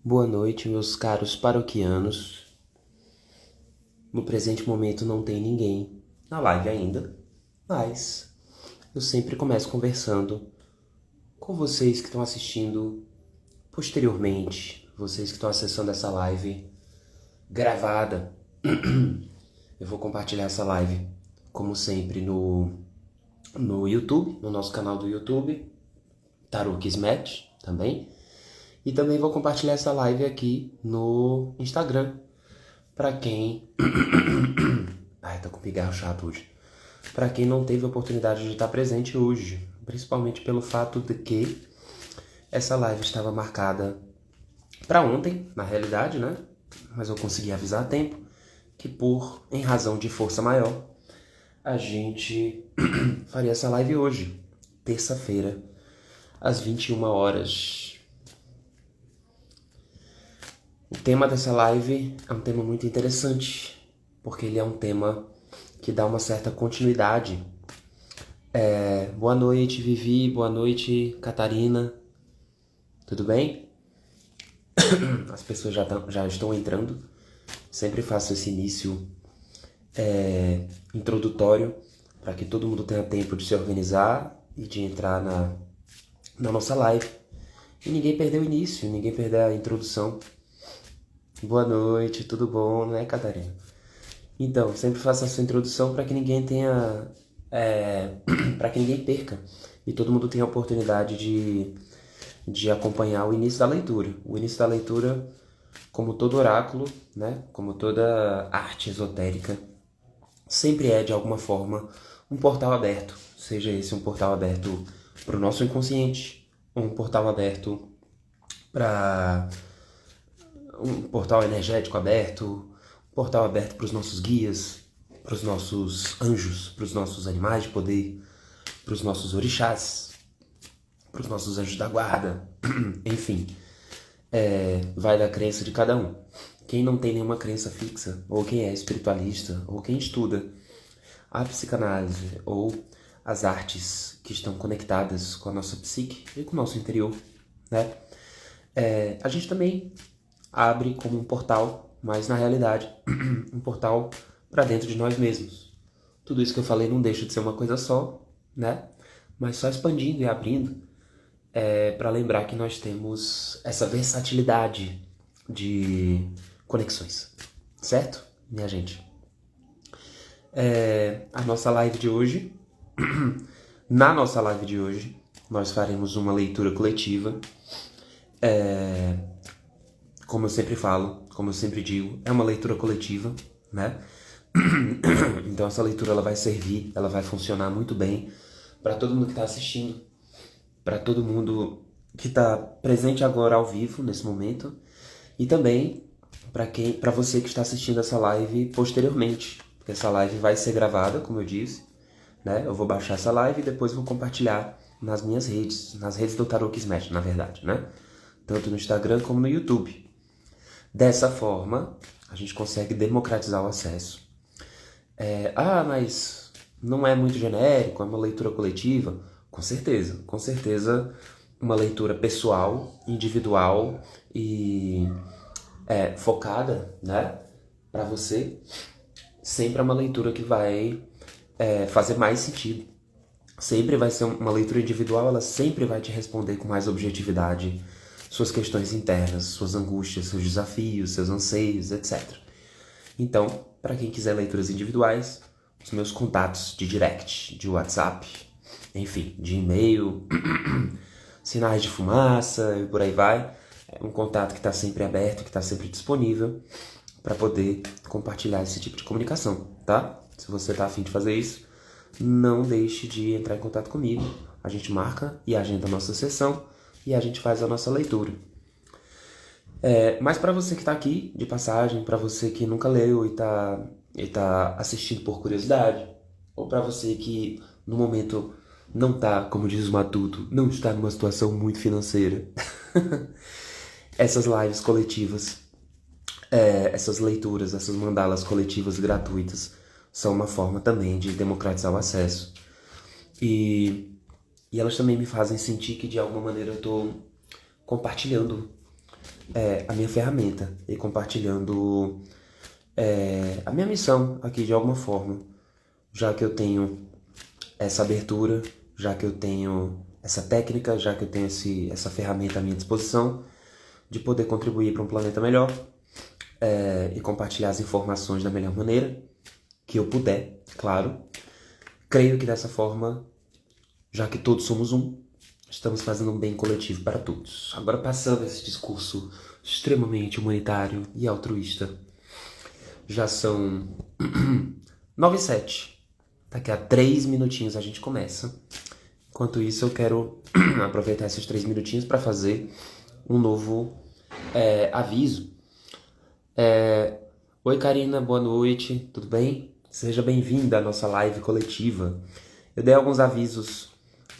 Boa noite, meus caros paroquianos. No presente momento não tem ninguém na live ainda, mas eu sempre começo conversando com vocês que estão assistindo posteriormente, vocês que estão acessando essa live gravada. Eu vou compartilhar essa live, como sempre, no YouTube, no nosso canal do YouTube, Tarô Kismet também. E também vou compartilhar essa live aqui no Instagram. Pra quem... Ai, tô com pigarro chato hoje. Pra quem não teve a oportunidade de estar presente hoje. Principalmente pelo fato de que essa live estava marcada pra ontem, na realidade, né? Mas eu consegui avisar a tempo que em razão de força maior, a gente faria essa live hoje, terça-feira, às 21 horas. O tema dessa live é um tema muito interessante, porque ele é um tema que dá uma certa continuidade. Boa noite, Vivi, boa noite, Catarina, tudo bem? As pessoas já estão entrando, sempre faço esse início introdutório, para que todo mundo tenha tempo de se organizar e de entrar na nossa live. E ninguém perdeu o início, ninguém perdeu a introdução. Boa noite, tudo bom, né, Catarina? Então, sempre faço essa introdução para que ninguém tenha... para que ninguém perca e todo mundo tenha a oportunidade de acompanhar o início da leitura. O início da leitura, como todo oráculo, né, como toda arte esotérica, sempre é, de alguma forma, um portal aberto. Seja esse um portal aberto para o nosso inconsciente, ou um portal aberto para... um portal energético aberto, um portal aberto para os nossos guias, para os nossos anjos, para os nossos animais de poder, para os nossos orixás, para os nossos anjos da guarda, enfim, vai da crença de cada um. Quem não tem nenhuma crença fixa, ou quem é espiritualista, ou quem estuda a psicanálise, ou as artes que estão conectadas com a nossa psique e com o nosso interior, né? A gente também abre como um portal, mas na realidade um portal para dentro de nós mesmos. Tudo isso que eu falei não deixa de ser uma coisa só, né? Mas só expandindo e abrindo para lembrar que nós temos essa versatilidade de conexões, certo, minha gente? A nossa live de hoje, na nossa live de hoje, nós faremos uma leitura coletiva. Como eu sempre falo, como eu sempre digo, é uma leitura coletiva, né? Então essa leitura ela vai servir, ela vai funcionar muito bem para todo mundo que está assistindo, para todo mundo que está presente agora ao vivo nesse momento e também para você que está assistindo essa live posteriormente, porque essa live vai ser gravada, como eu disse, né? Eu vou baixar essa live e depois vou compartilhar nas minhas redes, nas redes do Tarô Kismet, na verdade, né? Tanto no Instagram como no YouTube. Dessa forma, a gente consegue democratizar o acesso. Mas não é muito genérico, é uma leitura coletiva? Com certeza, uma leitura pessoal, individual e focada, né, para você, sempre é uma leitura que vai fazer mais sentido. Sempre vai ser uma leitura individual, ela sempre vai te responder com mais objetividade suas questões internas, suas angústias, seus desafios, seus anseios, etc. Então, para quem quiser leituras individuais, os meus contatos de direct, de WhatsApp, enfim, de e-mail, sinais de fumaça e por aí vai. É um contato que está sempre aberto, que está sempre disponível para poder compartilhar esse tipo de comunicação, tá? Se você está a fim de fazer isso, não deixe de entrar em contato comigo. A gente marca e agenda a nossa sessão e a gente faz a nossa leitura. Mas para você que está aqui de passagem, para você que nunca leu e tá assistindo por curiosidade, ou para você que no momento não tá, como diz o Matuto, não está numa situação muito financeira, essas lives coletivas, essas leituras, essas mandalas coletivas gratuitas são uma forma também de democratizar o acesso. E elas também me fazem sentir que de alguma maneira eu tô compartilhando a minha ferramenta e compartilhando a minha missão aqui de alguma forma, já que eu tenho essa abertura, já que eu tenho essa técnica, já que eu tenho essa ferramenta à minha disposição de poder contribuir para um planeta melhor e compartilhar as informações da melhor maneira que eu puder, claro. Creio que dessa forma, já que todos somos um, estamos fazendo um bem coletivo para todos. Agora, passando esse discurso extremamente humanitário e altruísta, já são 9h07. Daqui a 3 minutinhos a gente começa. Enquanto isso, eu quero aproveitar esses 3 minutinhos para fazer um novo aviso. Oi, Karina, boa noite, tudo bem? Seja bem-vinda à nossa live coletiva. Eu dei alguns avisos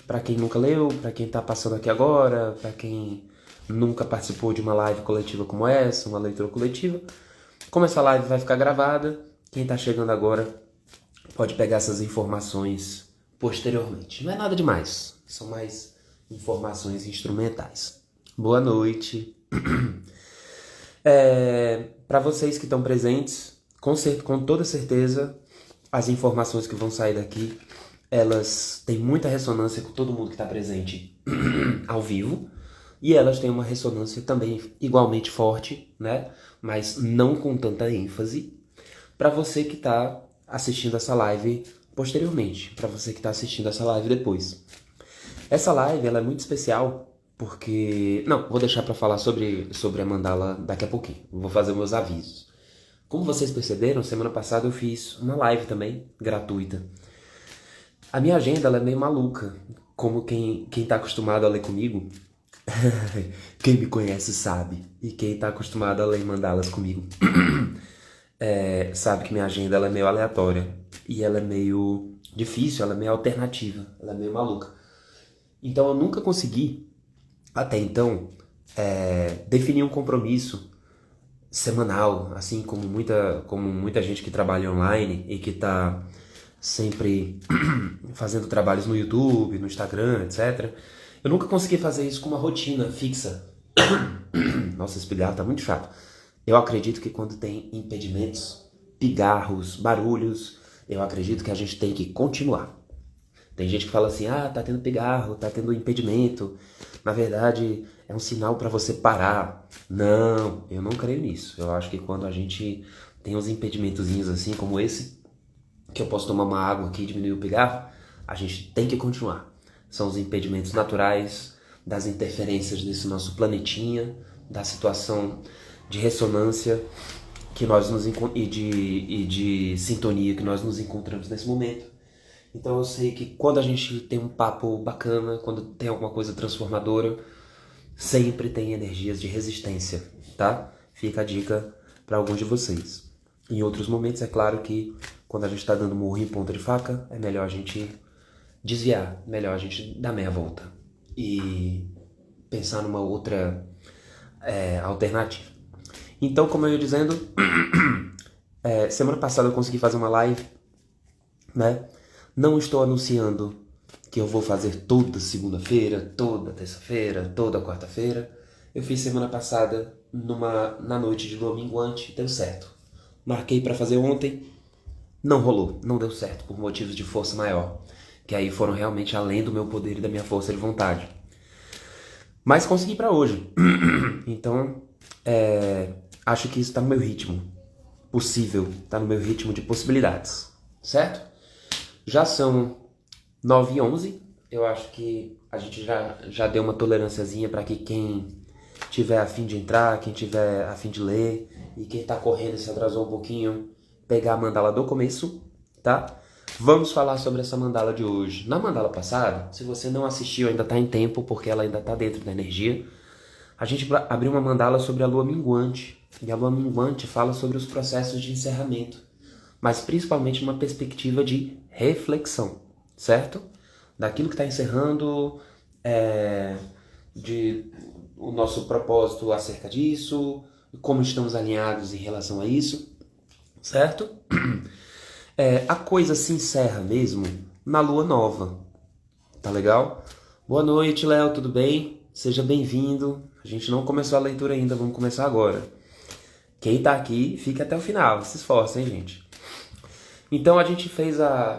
para quem nunca leu, para quem está passando aqui agora, para quem nunca participou de uma live coletiva como essa, uma leitura coletiva. Como essa live vai ficar gravada, quem está chegando agora pode pegar essas informações posteriormente. Não é nada demais, são mais informações instrumentais. Boa noite. Para vocês que estão presentes, com toda certeza, as informações que vão sair daqui, elas têm muita ressonância com todo mundo que está presente ao vivo, e elas têm uma ressonância também igualmente forte, né? Mas não com tanta ênfase, para você que está assistindo essa live posteriormente, para você que está assistindo essa live depois. Essa live ela é muito especial porque... Não, vou deixar para falar sobre a mandala daqui a pouquinho. Vou fazer meus avisos. Como vocês perceberam, semana passada eu fiz uma live também, gratuita. A minha agenda ela é meio maluca, como quem tá acostumado a ler comigo, quem me conhece sabe, e quem tá acostumado a ler mandalas comigo, sabe que minha agenda ela é meio aleatória, e ela é meio difícil, ela é meio alternativa, ela é meio maluca. Então eu nunca consegui, até então, definir um compromisso semanal, assim como muita gente que trabalha online e que tá sempre fazendo trabalhos no YouTube, no Instagram, etc. Eu nunca consegui fazer isso com uma rotina fixa. Nossa, esse pigarro tá muito chato. Eu acredito que quando tem impedimentos, pigarros, barulhos, eu acredito que a gente tem que continuar. Tem gente que fala assim, tá tendo pigarro, tá tendo impedimento. Na verdade, é um sinal para você parar. Não, eu não creio nisso. Eu acho que quando a gente tem uns impedimentozinhos assim como esse, que eu posso tomar uma água aqui e diminuir o pigarro, a gente tem que continuar. São os impedimentos naturais, das interferências desse nosso planetinha, da situação de ressonância que nós e de sintonia que nós nos encontramos nesse momento. Então eu sei que quando a gente tem um papo bacana, quando tem alguma coisa transformadora, sempre tem energias de resistência, tá? Fica a dica para alguns de vocês. Em outros momentos, é claro que quando a gente está dando murro em ponta de faca, é melhor a gente desviar, melhor a gente dar meia volta e pensar numa outra alternativa. Então, como eu ia dizendo, semana passada eu consegui fazer uma live, né? Não estou anunciando que eu vou fazer toda segunda-feira, toda terça-feira, toda quarta-feira. Eu fiz semana passada na noite de lua minguante, deu certo. Marquei para fazer ontem, não rolou, não deu certo por motivos de força maior, que aí foram realmente além do meu poder e da minha força de vontade. Mas consegui para hoje. Então, acho que isso está no meu ritmo possível, está no meu ritmo de possibilidades, certo? Já são 9h11, eu acho que a gente já deu uma tolerânciazinha para que quem tiver a fim de entrar, quem tiver a fim de ler e quem tá correndo e se atrasou um pouquinho, pegar a mandala do começo, tá? Vamos falar sobre essa mandala de hoje. Na mandala passada, se você não assistiu, ainda tá em tempo, porque ela ainda tá dentro da energia, a gente abriu uma mandala sobre a lua minguante, e a lua minguante fala sobre os processos de encerramento, mas principalmente numa perspectiva de reflexão, certo? Daquilo que está encerrando, de o nosso propósito acerca disso, como estamos alinhados em relação a isso, certo? A coisa se encerra mesmo na lua nova, tá legal? Boa noite, Léo, tudo bem? Seja bem-vindo. A gente não começou a leitura ainda, vamos começar agora. Quem tá aqui, fica até o final, se esforça, hein, gente? Então a gente fez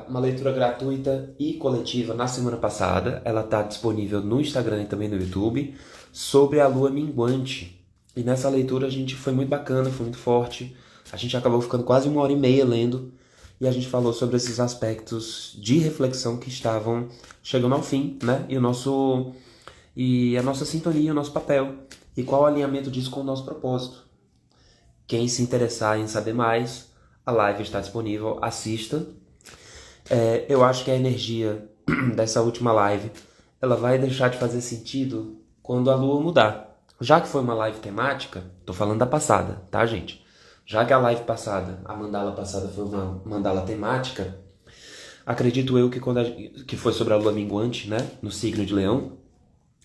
uma leitura gratuita e coletiva na semana passada. Ela tá disponível no Instagram e também no YouTube, sobre a lua minguante. E nessa leitura a gente foi muito bacana, foi muito forte. A gente acabou ficando quase 1h30 lendo. E a gente falou sobre esses aspectos de reflexão que estavam chegando ao fim, né? E a nossa sintonia, o nosso papel. E qual o alinhamento disso com o nosso propósito. Quem se interessar em saber mais, a live está disponível, assista. Eu acho que a energia dessa última live, ela vai deixar de fazer sentido quando a lua mudar. Já que foi uma live temática, tô falando da passada, tá, gente? Já que a live passada, a mandala passada foi uma mandala temática, acredito eu que que foi sobre a lua minguante, né, no signo de Leão,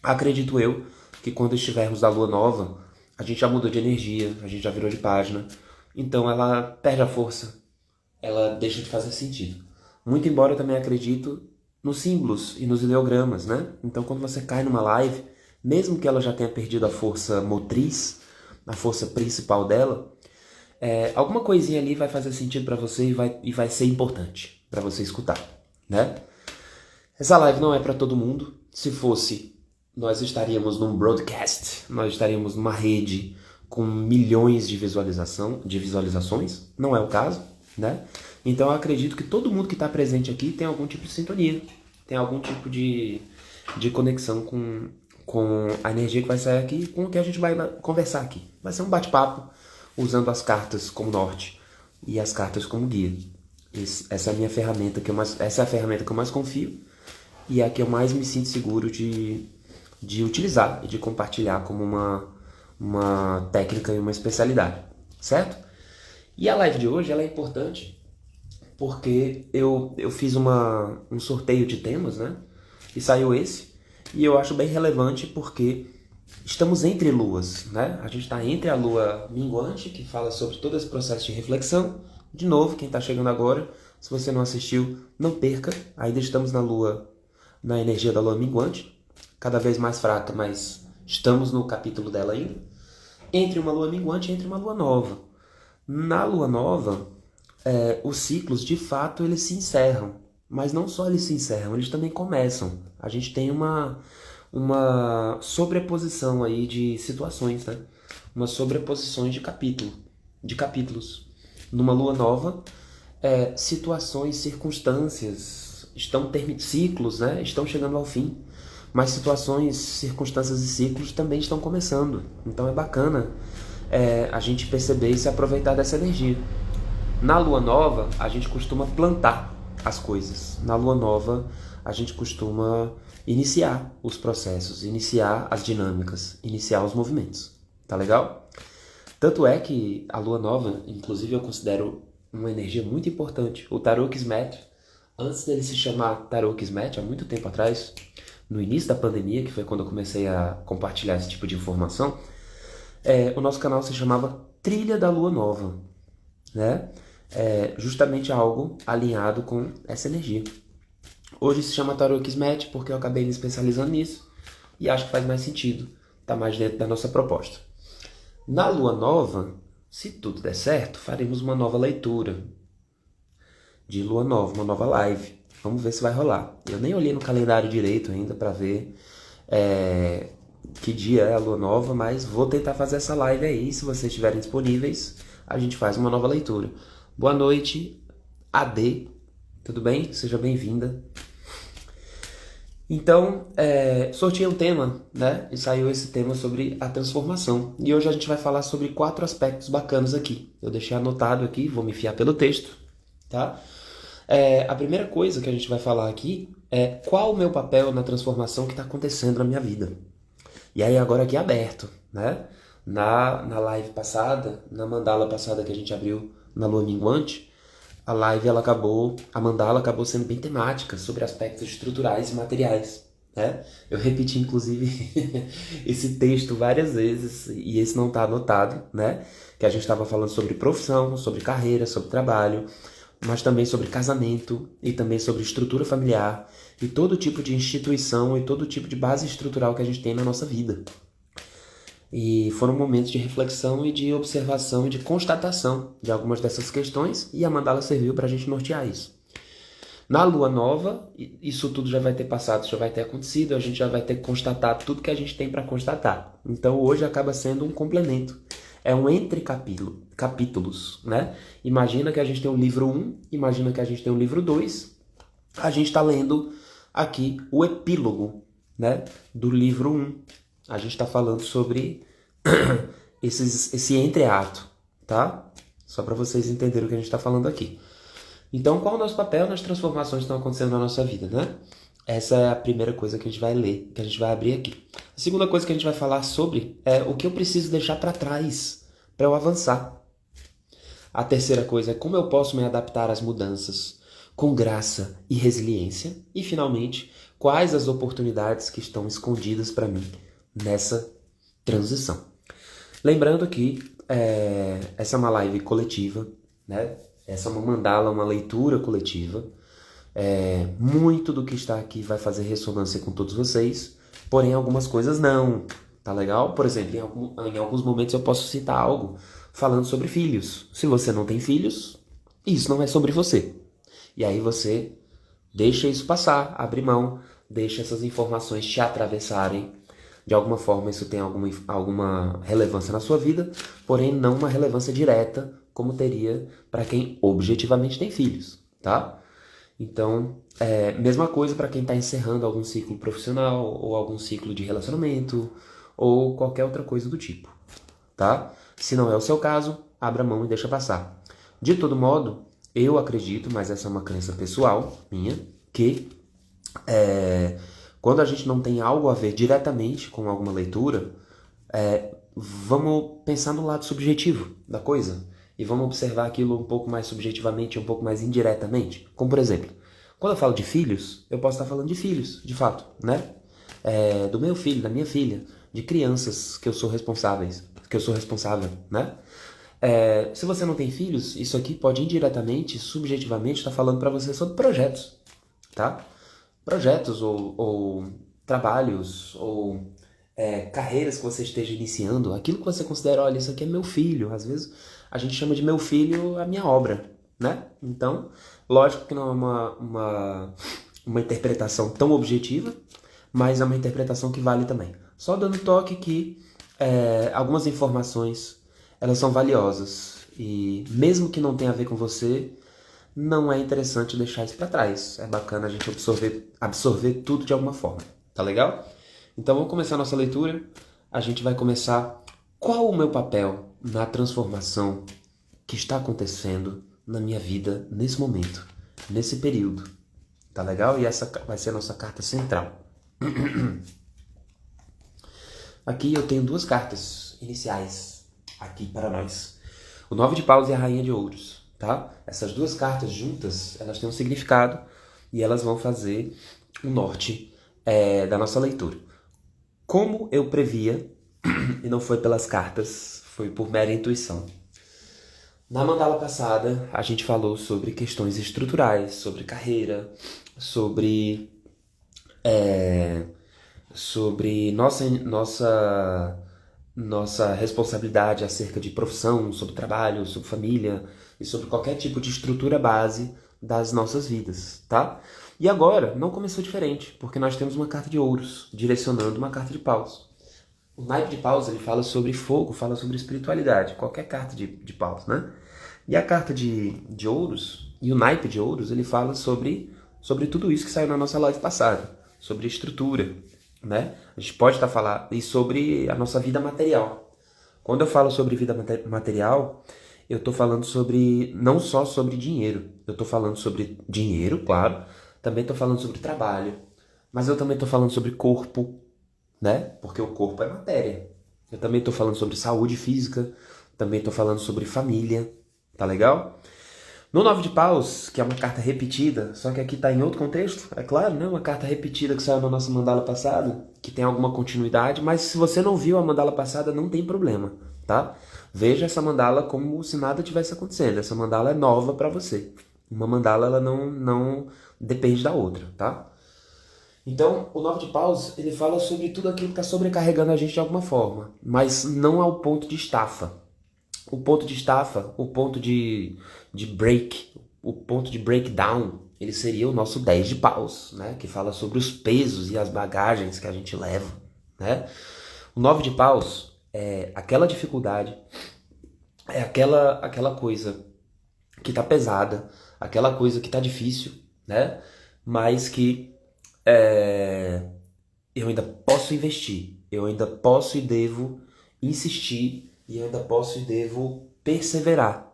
acredito eu que quando estivermos da lua nova, a gente já mudou de energia, a gente já virou de página, então ela perde a força, ela deixa de fazer sentido. Muito embora eu também acredito nos símbolos e nos ideogramas, né? Então quando você cai numa live, mesmo que ela já tenha perdido a força motriz, a força principal dela, alguma coisinha ali vai fazer sentido para você e vai ser importante para você escutar, né? Essa live não é para todo mundo. Se fosse, nós estaríamos num broadcast, nós estaríamos numa rede com milhões de visualizações. Não é o caso, né? Então eu acredito que todo mundo que está presente aqui tem algum tipo de sintonia, tem algum tipo de conexão com a energia que vai sair aqui, com o que a gente vai conversar aqui. Vai ser um bate-papo usando as cartas como norte e as cartas como guia. Essa é a minha ferramenta essa é a ferramenta que eu mais confio e é a que eu mais me sinto seguro de utilizar e de compartilhar como uma técnica e uma especialidade, certo? E a live de hoje ela é importante porque eu fiz um sorteio de temas, né? E saiu esse, e eu acho bem relevante porque estamos entre luas, né? A gente está entre a lua minguante, que fala sobre todo esse processo de reflexão. De novo, quem está chegando agora, se você não assistiu, não perca. Ainda estamos na energia da lua minguante, cada vez mais fraca, mas estamos no capítulo dela ainda. Entre uma lua minguante e entre uma lua nova. Na lua nova, os ciclos, de fato, eles se encerram. Mas não só eles se encerram, eles também começam. A gente tem uma sobreposição aí de situações, né? Uma sobreposição de capítulos. Numa lua nova, situações, circunstâncias, ciclos, né? Estão chegando ao fim. Mas situações, circunstâncias e ciclos também estão começando. Então é bacana a gente perceber e se aproveitar dessa energia. Na lua nova, a gente costuma plantar as coisas. Na lua nova, a gente costuma iniciar os processos, iniciar as dinâmicas, iniciar os movimentos. Tá legal? Tanto é que a lua nova, inclusive eu considero uma energia muito importante. O Tarot Kismet, antes dele se chamar Tarot Kismet, há muito tempo atrás, no início da pandemia, que foi quando eu comecei a compartilhar esse tipo de informação, o nosso canal se chamava Trilha da Lua Nova, né? Justamente algo alinhado com essa energia. Hoje se chama Tarot Kismet porque eu acabei me especializando nisso e acho que faz mais sentido, tá mais dentro da nossa proposta. Na lua nova, se tudo der certo, faremos uma nova leitura de lua nova, uma nova live. Vamos ver se vai rolar. Eu nem olhei no calendário direito ainda para ver que dia é a lua nova, mas vou tentar fazer essa live aí. Se vocês estiverem disponíveis, a gente faz uma nova leitura. Boa noite, AD. Tudo bem? Seja bem-vinda. Então, sorteei um tema, né? E saiu esse tema sobre a transformação. E hoje a gente vai falar sobre 4 aspectos bacanas aqui. Eu deixei anotado aqui, vou me enfiar pelo texto, tá? A primeira coisa que a gente vai falar aqui é qual o meu papel na transformação que está acontecendo na minha vida. E aí agora aqui aberto, né? Na live passada, na mandala passada que a gente abriu na lua minguante, a mandala acabou sendo bem temática sobre aspectos estruturais e materiais, né? Eu repeti, inclusive, esse texto várias vezes, e esse não está anotado, né? Que a gente estava falando sobre profissão, sobre carreira, sobre trabalho, mas também sobre casamento e também sobre estrutura familiar e todo tipo de instituição e todo tipo de base estrutural que a gente tem na nossa vida. E foram momentos de reflexão e de observação e de constatação de algumas dessas questões, e a mandala serviu para a gente nortear isso. Na lua nova, isso tudo já vai ter passado, já vai ter acontecido, a gente já vai ter constatado tudo que a gente tem para constatar. Então hoje acaba sendo um complemento. É um entre capítulos, né? Imagina que a gente tem o livro 1, imagina que a gente tem o livro 2. A gente está lendo aqui o epílogo, né, do livro 1. A gente está falando sobre esse entreato, tá? Só para vocês entenderem o que a gente está falando aqui. Então, qual é o nosso papel nas transformações que estão acontecendo na nossa vida, né? Essa é a primeira coisa que a gente vai ler, que a gente vai abrir aqui. A segunda coisa que a gente vai falar sobre é o que eu preciso deixar para trás para eu avançar. A terceira coisa é como eu posso me adaptar às mudanças com graça e resiliência. E, finalmente, quais as oportunidades que estão escondidas para mim nessa transição. Lembrando que essa é uma live coletiva, né? Essa é uma mandala, uma leitura coletiva. Muito do que está aqui vai fazer ressonância com todos vocês, porém algumas coisas não, tá legal? Por exemplo, em alguns momentos eu posso citar algo falando sobre filhos. Se você não tem filhos, isso não é sobre você. E aí você deixa isso passar, abre mão, deixa essas informações te atravessarem. De alguma forma isso tem alguma relevância na sua vida, porém não uma relevância direta, como teria para quem objetivamente tem filhos, tá? Então, mesma coisa para quem está encerrando algum ciclo profissional, ou algum ciclo de relacionamento, ou qualquer outra coisa do tipo, tá? Se não é o seu caso, abra mão e deixa passar. De todo modo, eu acredito, mas essa é uma crença pessoal minha, que quando a gente não tem algo a ver diretamente com alguma leitura, vamos pensar no lado subjetivo da coisa e vamos observar aquilo um pouco mais subjetivamente, um pouco mais indiretamente. Como, por exemplo, quando eu falo de filhos, eu posso estar falando de filhos, de fato, né? Do meu filho, da minha filha, de crianças que eu sou responsável, né? Se você não tem filhos, isso aqui pode indiretamente, subjetivamente, estar falando para você sobre projetos, tá? Projetos ou trabalhos ou carreiras que você esteja iniciando, aquilo que você considera, olha, isso aqui é meu filho. Às vezes a gente chama de meu filho a minha obra, né? Então, lógico que não é uma interpretação tão objetiva, mas é uma interpretação que vale também. Só dando toque que algumas informações, elas são valiosas e mesmo que não tenha a ver com você, não é interessante deixar isso para trás. É bacana a gente absorver tudo de alguma forma, tá legal? Então vamos começar a nossa leitura. A gente vai começar qual o meu papel na transformação que está acontecendo na minha vida nesse momento, nesse período, tá legal? E essa vai ser a nossa carta central. Aqui eu tenho duas cartas iniciais aqui para nós. O 9 de paus e a rainha de ouros, tá? Essas duas cartas juntas, elas têm um significado e elas vão fazer o norte da nossa leitura. Como eu previa, e não foi pelas cartas, foi por mera intuição. Na mandala passada, a gente falou sobre questões estruturais, sobre carreira, sobre nossa responsabilidade acerca de profissão, sobre trabalho, sobre família e sobre qualquer tipo de estrutura base das nossas vidas, tá? E agora não começou diferente, porque nós temos uma carta de ouros direcionando uma carta de paus. O naipe de paus, ele fala sobre fogo, fala sobre espiritualidade, qualquer carta de paus, né? E a carta de ouros, e o naipe de ouros, ele fala sobre tudo isso que saiu na nossa live passada, sobre estrutura, né? A gente pode estar falando e sobre a nossa vida material. Quando eu falo sobre vida material, eu estou falando não só sobre dinheiro. Eu estou falando sobre dinheiro, claro. Também estou falando sobre trabalho. Mas eu também estou falando sobre corpo, né? Porque o corpo é matéria. Eu também estou falando sobre saúde física. Também estou falando sobre família. Tá legal? No 9 de paus, que é uma carta repetida, só que aqui está em outro contexto, é claro, né? Uma carta repetida que saiu na nossa mandala passada, que tem alguma continuidade, mas se você não viu a mandala passada, não tem problema, tá? Veja essa mandala como se nada tivesse acontecendo. Essa mandala é nova para você. Uma mandala, ela não depende da outra, tá? Então, o Nove de Paus, ele fala sobre tudo aquilo que está sobrecarregando a gente de alguma forma, mas não ao ponto de estafa. O ponto de estafa, o ponto de break, o ponto de breakdown, ele seria o nosso 10 de paus, né? Que fala sobre os pesos e as bagagens que a gente leva, né? O 9 de paus é aquela dificuldade, é aquela coisa que tá pesada, aquela coisa que tá difícil, né? Mas que eu ainda posso investir, eu ainda posso e devo insistir, e eu ainda posso e devo perseverar.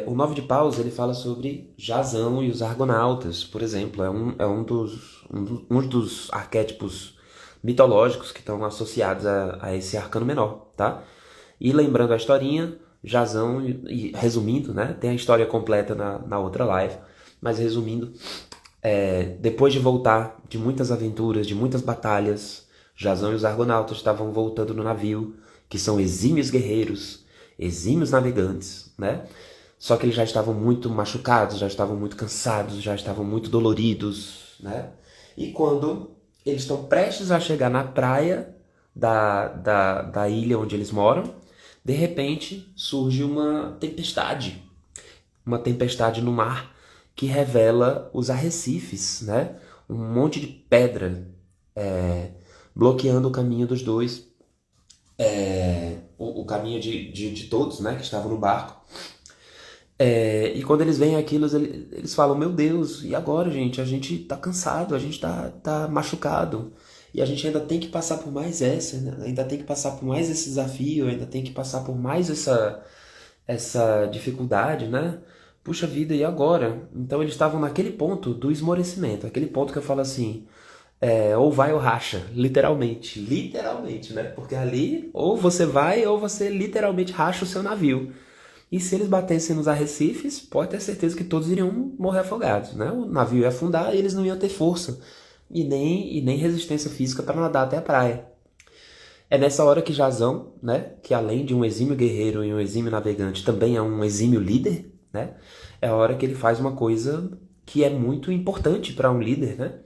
O Nove de Paus ele fala sobre Jasão e os Argonautas, por exemplo, um dos arquétipos mitológicos que estão associados a esse arcano menor, tá? E lembrando a historinha, Jasão, e resumindo, né? Tem a história completa na outra live, mas resumindo, depois de voltar de muitas aventuras, de muitas batalhas, Jasão e os Argonautas estavam voltando no navio, que são exímios guerreiros, exímios navegantes, né? Só que eles já estavam muito machucados, já estavam muito cansados, já estavam muito doloridos, né? E quando eles estão prestes a chegar na praia da ilha onde eles moram, de repente surge uma tempestade no mar que revela os arrecifes, né? Um monte de pedra bloqueando o caminho dos dois, o caminho de todos, né? Que estavam no barco. E quando eles veem aquilo, eles falam, meu Deus, e agora, gente? A gente tá cansado, a gente tá machucado. E a gente ainda tem que passar por mais essa, né? Ainda tem que passar por mais esse desafio, ainda tem que passar por mais essa dificuldade, né? Puxa vida, e agora? Então eles estavam naquele ponto do esmorecimento, aquele ponto que eu falo assim, ou vai ou racha, literalmente. Literalmente, né? Porque ali, ou você vai, ou você literalmente racha o seu navio. E se eles batessem nos arrecifes, pode ter certeza que todos iriam morrer afogados, né? O navio ia afundar e eles não iam ter força e nem resistência física para nadar até a praia. É nessa hora que Jasão, né, que além de um exímio guerreiro e um exímio navegante, também é um exímio líder, né? É a hora que ele faz uma coisa que é muito importante para um líder, né?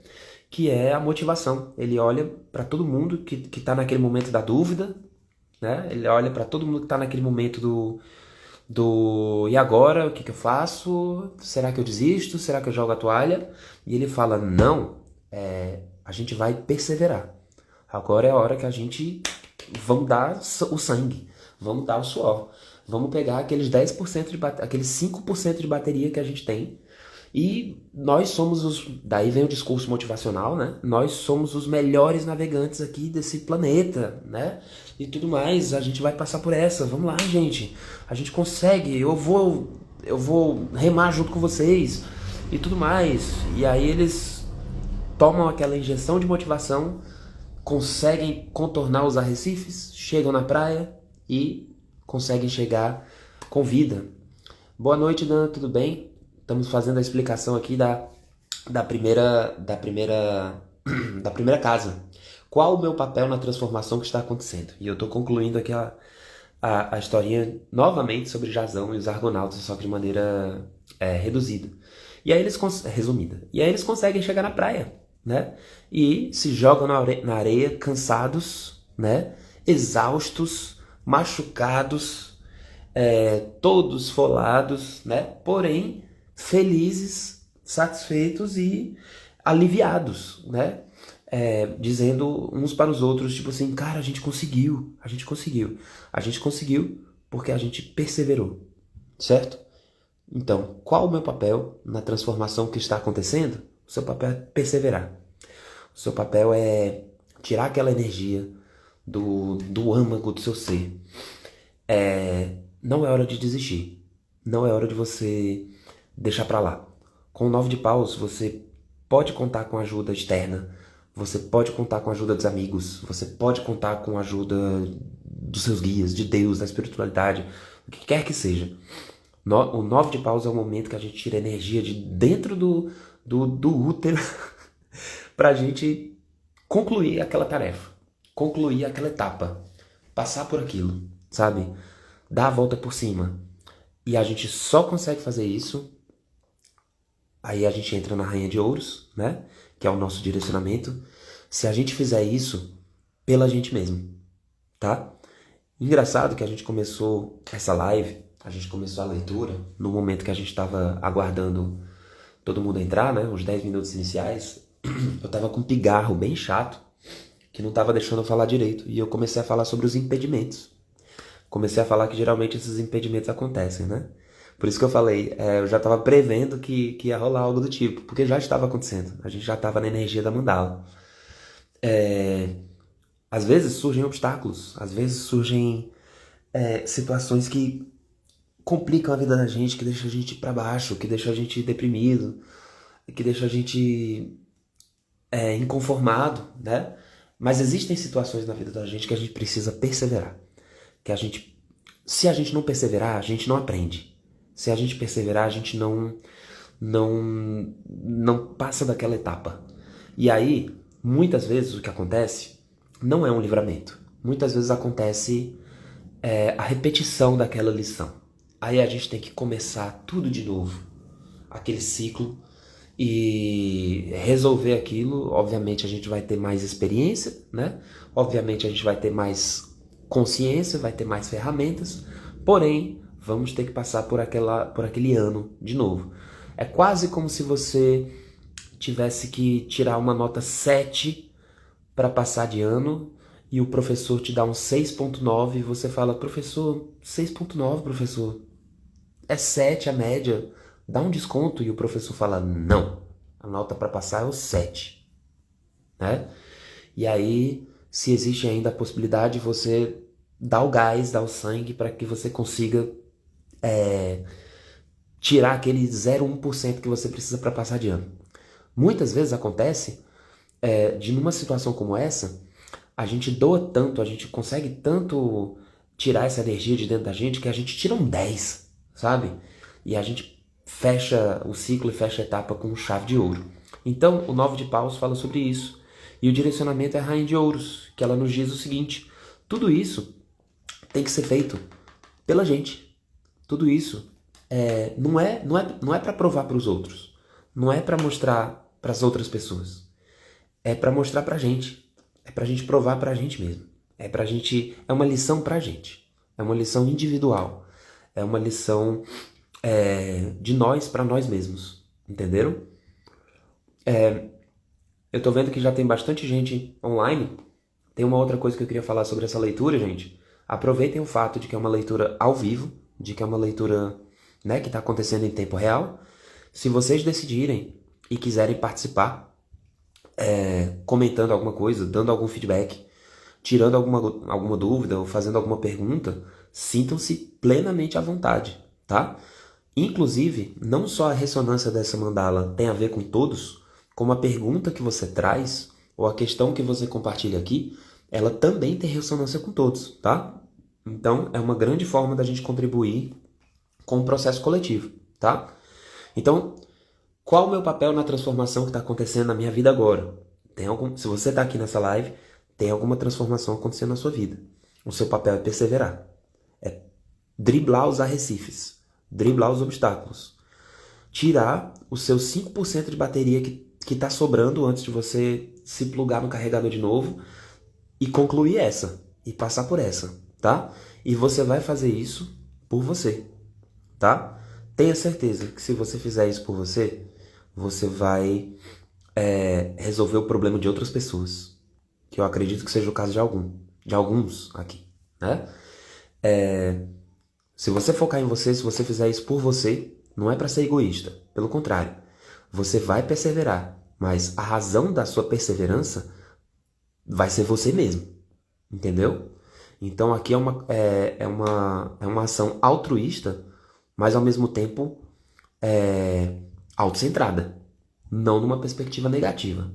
Que é a motivação. Ele olha para todo mundo que está naquele momento da dúvida, né? Ele olha para todo mundo que está naquele momento e agora, o que eu faço? Será que eu desisto? Será que eu jogo a toalha? E ele fala, não, a gente vai perseverar. Agora é a hora que a gente vamos dar o sangue, vamos dar o suor, vamos pegar aqueles 10% aqueles 5% de bateria que a gente tem. E nós somos daí vem o discurso motivacional, né? Nós somos os melhores navegantes aqui desse planeta, né? E tudo mais, a gente vai passar por essa. Vamos lá, gente. A gente consegue. Eu vou remar junto com vocês e tudo mais. E aí eles tomam aquela injeção de motivação, conseguem contornar os arrecifes, chegam na praia e conseguem chegar com vida. Boa noite, Dan, tudo bem? Estamos fazendo a explicação aqui da primeira da primeira casa. Qual o meu papel na transformação que está acontecendo? E eu estou concluindo aqui a historinha novamente sobre Jasão e os Argonautas, só que de maneira reduzida. E aí resumida. E aí eles conseguem chegar na praia, né? E se jogam na areia, cansados, né? Exaustos, machucados, todos esfolados, né? Porém, felizes, satisfeitos e aliviados, né? Dizendo uns para os outros, tipo assim, cara, a gente conseguiu, a gente conseguiu. A gente conseguiu porque a gente perseverou, certo? Então, qual o meu papel na transformação que está acontecendo? O seu papel é perseverar. O seu papel é tirar aquela energia do âmago do seu ser. Não é hora de desistir. Não é hora de você deixar pra lá. Com o 9 de paus, você pode contar com ajuda externa. Você pode contar com a ajuda dos amigos. Você pode contar com a ajuda dos seus guias, de Deus, da espiritualidade, o que quer que seja. O 9 de paus é o momento que a gente tira energia de dentro do útero pra gente concluir aquela tarefa, concluir aquela etapa, passar por aquilo, sabe? Dar a volta por cima. E a gente só consegue fazer isso, aí a gente entra na Rainha de Ouros, né? que é o nosso direcionamento, se a gente fizer isso pela gente mesmo, tá? Engraçado que a gente começou essa live, a gente começou a leitura no momento que a gente estava aguardando todo mundo entrar, né? Os 10 minutos iniciais. Eu tava com um pigarro bem chato, que não tava deixando eu falar direito. E eu comecei a falar sobre os impedimentos. Comecei a falar que geralmente esses impedimentos acontecem, né? Por isso que eu falei, eu já tava prevendo que ia rolar algo do tipo, porque já estava acontecendo. A gente já tava na energia da mandala. Às vezes surgem obstáculos, às vezes surgem situações que complicam a vida da gente, que deixam a gente pra baixo, que deixam a gente deprimido, que deixam a gente inconformado, né? Mas existem situações na vida da gente que a gente precisa perseverar. Se a gente não perseverar, a gente não aprende. Se a gente perseverar, a gente não passa daquela etapa. E aí, muitas vezes o que acontece não é um livramento. Muitas vezes acontece a repetição daquela lição. Aí a gente tem que começar tudo de novo, aquele ciclo, e resolver aquilo. Obviamente a gente vai ter mais experiência, né? Obviamente a gente vai ter mais consciência, vai ter mais ferramentas, porém vamos ter que passar por aquele ano de novo. É quase como se você tivesse que tirar uma nota 7 para passar de ano e o professor te dá um 6.9 e você fala, professor, 6.9, professor, é 7 a média, dá um desconto. E o professor fala, não, a nota para passar é o 7, né? E aí, se existe ainda a possibilidade de você dar o gás, dar o sangue para que você consiga tirar aquele 0,1% que você precisa para passar de ano. Muitas vezes acontece de numa situação como essa, a gente doa tanto, a gente consegue tanto tirar essa energia de dentro da gente que a gente tira um 10, sabe? E a gente fecha o ciclo e fecha a etapa com chave de ouro. Então, o 9 de paus fala sobre isso. E o direcionamento é a rainha de ouros, que ela nos diz o seguinte, tudo isso tem que ser feito pela gente. Tudo isso não é para provar para os outros. Não é para mostrar para as outras pessoas. É para mostrar pra gente. É pra gente provar pra gente mesmo. É uma lição pra gente. É uma lição individual. É uma lição de nós para nós mesmos. Entenderam? Eu tô vendo que já tem bastante gente online. Tem uma outra coisa que eu queria falar sobre essa leitura, gente. Aproveitem o fato de que é uma leitura ao vivo, de que é uma leitura, né, que está acontecendo em tempo real. Se vocês decidirem e quiserem participar, comentando alguma coisa, dando algum feedback, tirando alguma dúvida ou fazendo alguma pergunta, sintam-se plenamente à vontade, tá? Inclusive, não só a ressonância dessa mandala tem a ver com todos, como a pergunta que você traz ou a questão que você compartilha aqui, ela também tem ressonância com todos, tá? Então, é uma grande forma da gente contribuir com o processo coletivo, tá? Então, qual o meu papel na transformação que está acontecendo na minha vida agora? Se você está aqui nessa live, tem alguma transformação acontecendo na sua vida. O seu papel é perseverar. É driblar os arrecifes. Driblar os obstáculos. Tirar os seus 5% de bateria que está sobrando antes de você se plugar no carregador de novo e concluir essa. E passar por essa, tá? E você vai fazer isso por você, tá? Tenha certeza que se você fizer isso por você, você vai resolver o problema de outras pessoas. Que eu acredito que seja o caso de alguns aqui, né? Se você focar em você, se você fizer isso por você, não é para ser egoísta. Pelo contrário, você vai perseverar. Mas a razão da sua perseverança vai ser você mesmo. Entendeu? Então aqui é uma ação altruísta, mas ao mesmo tempo autocentrada. Não numa perspectiva negativa.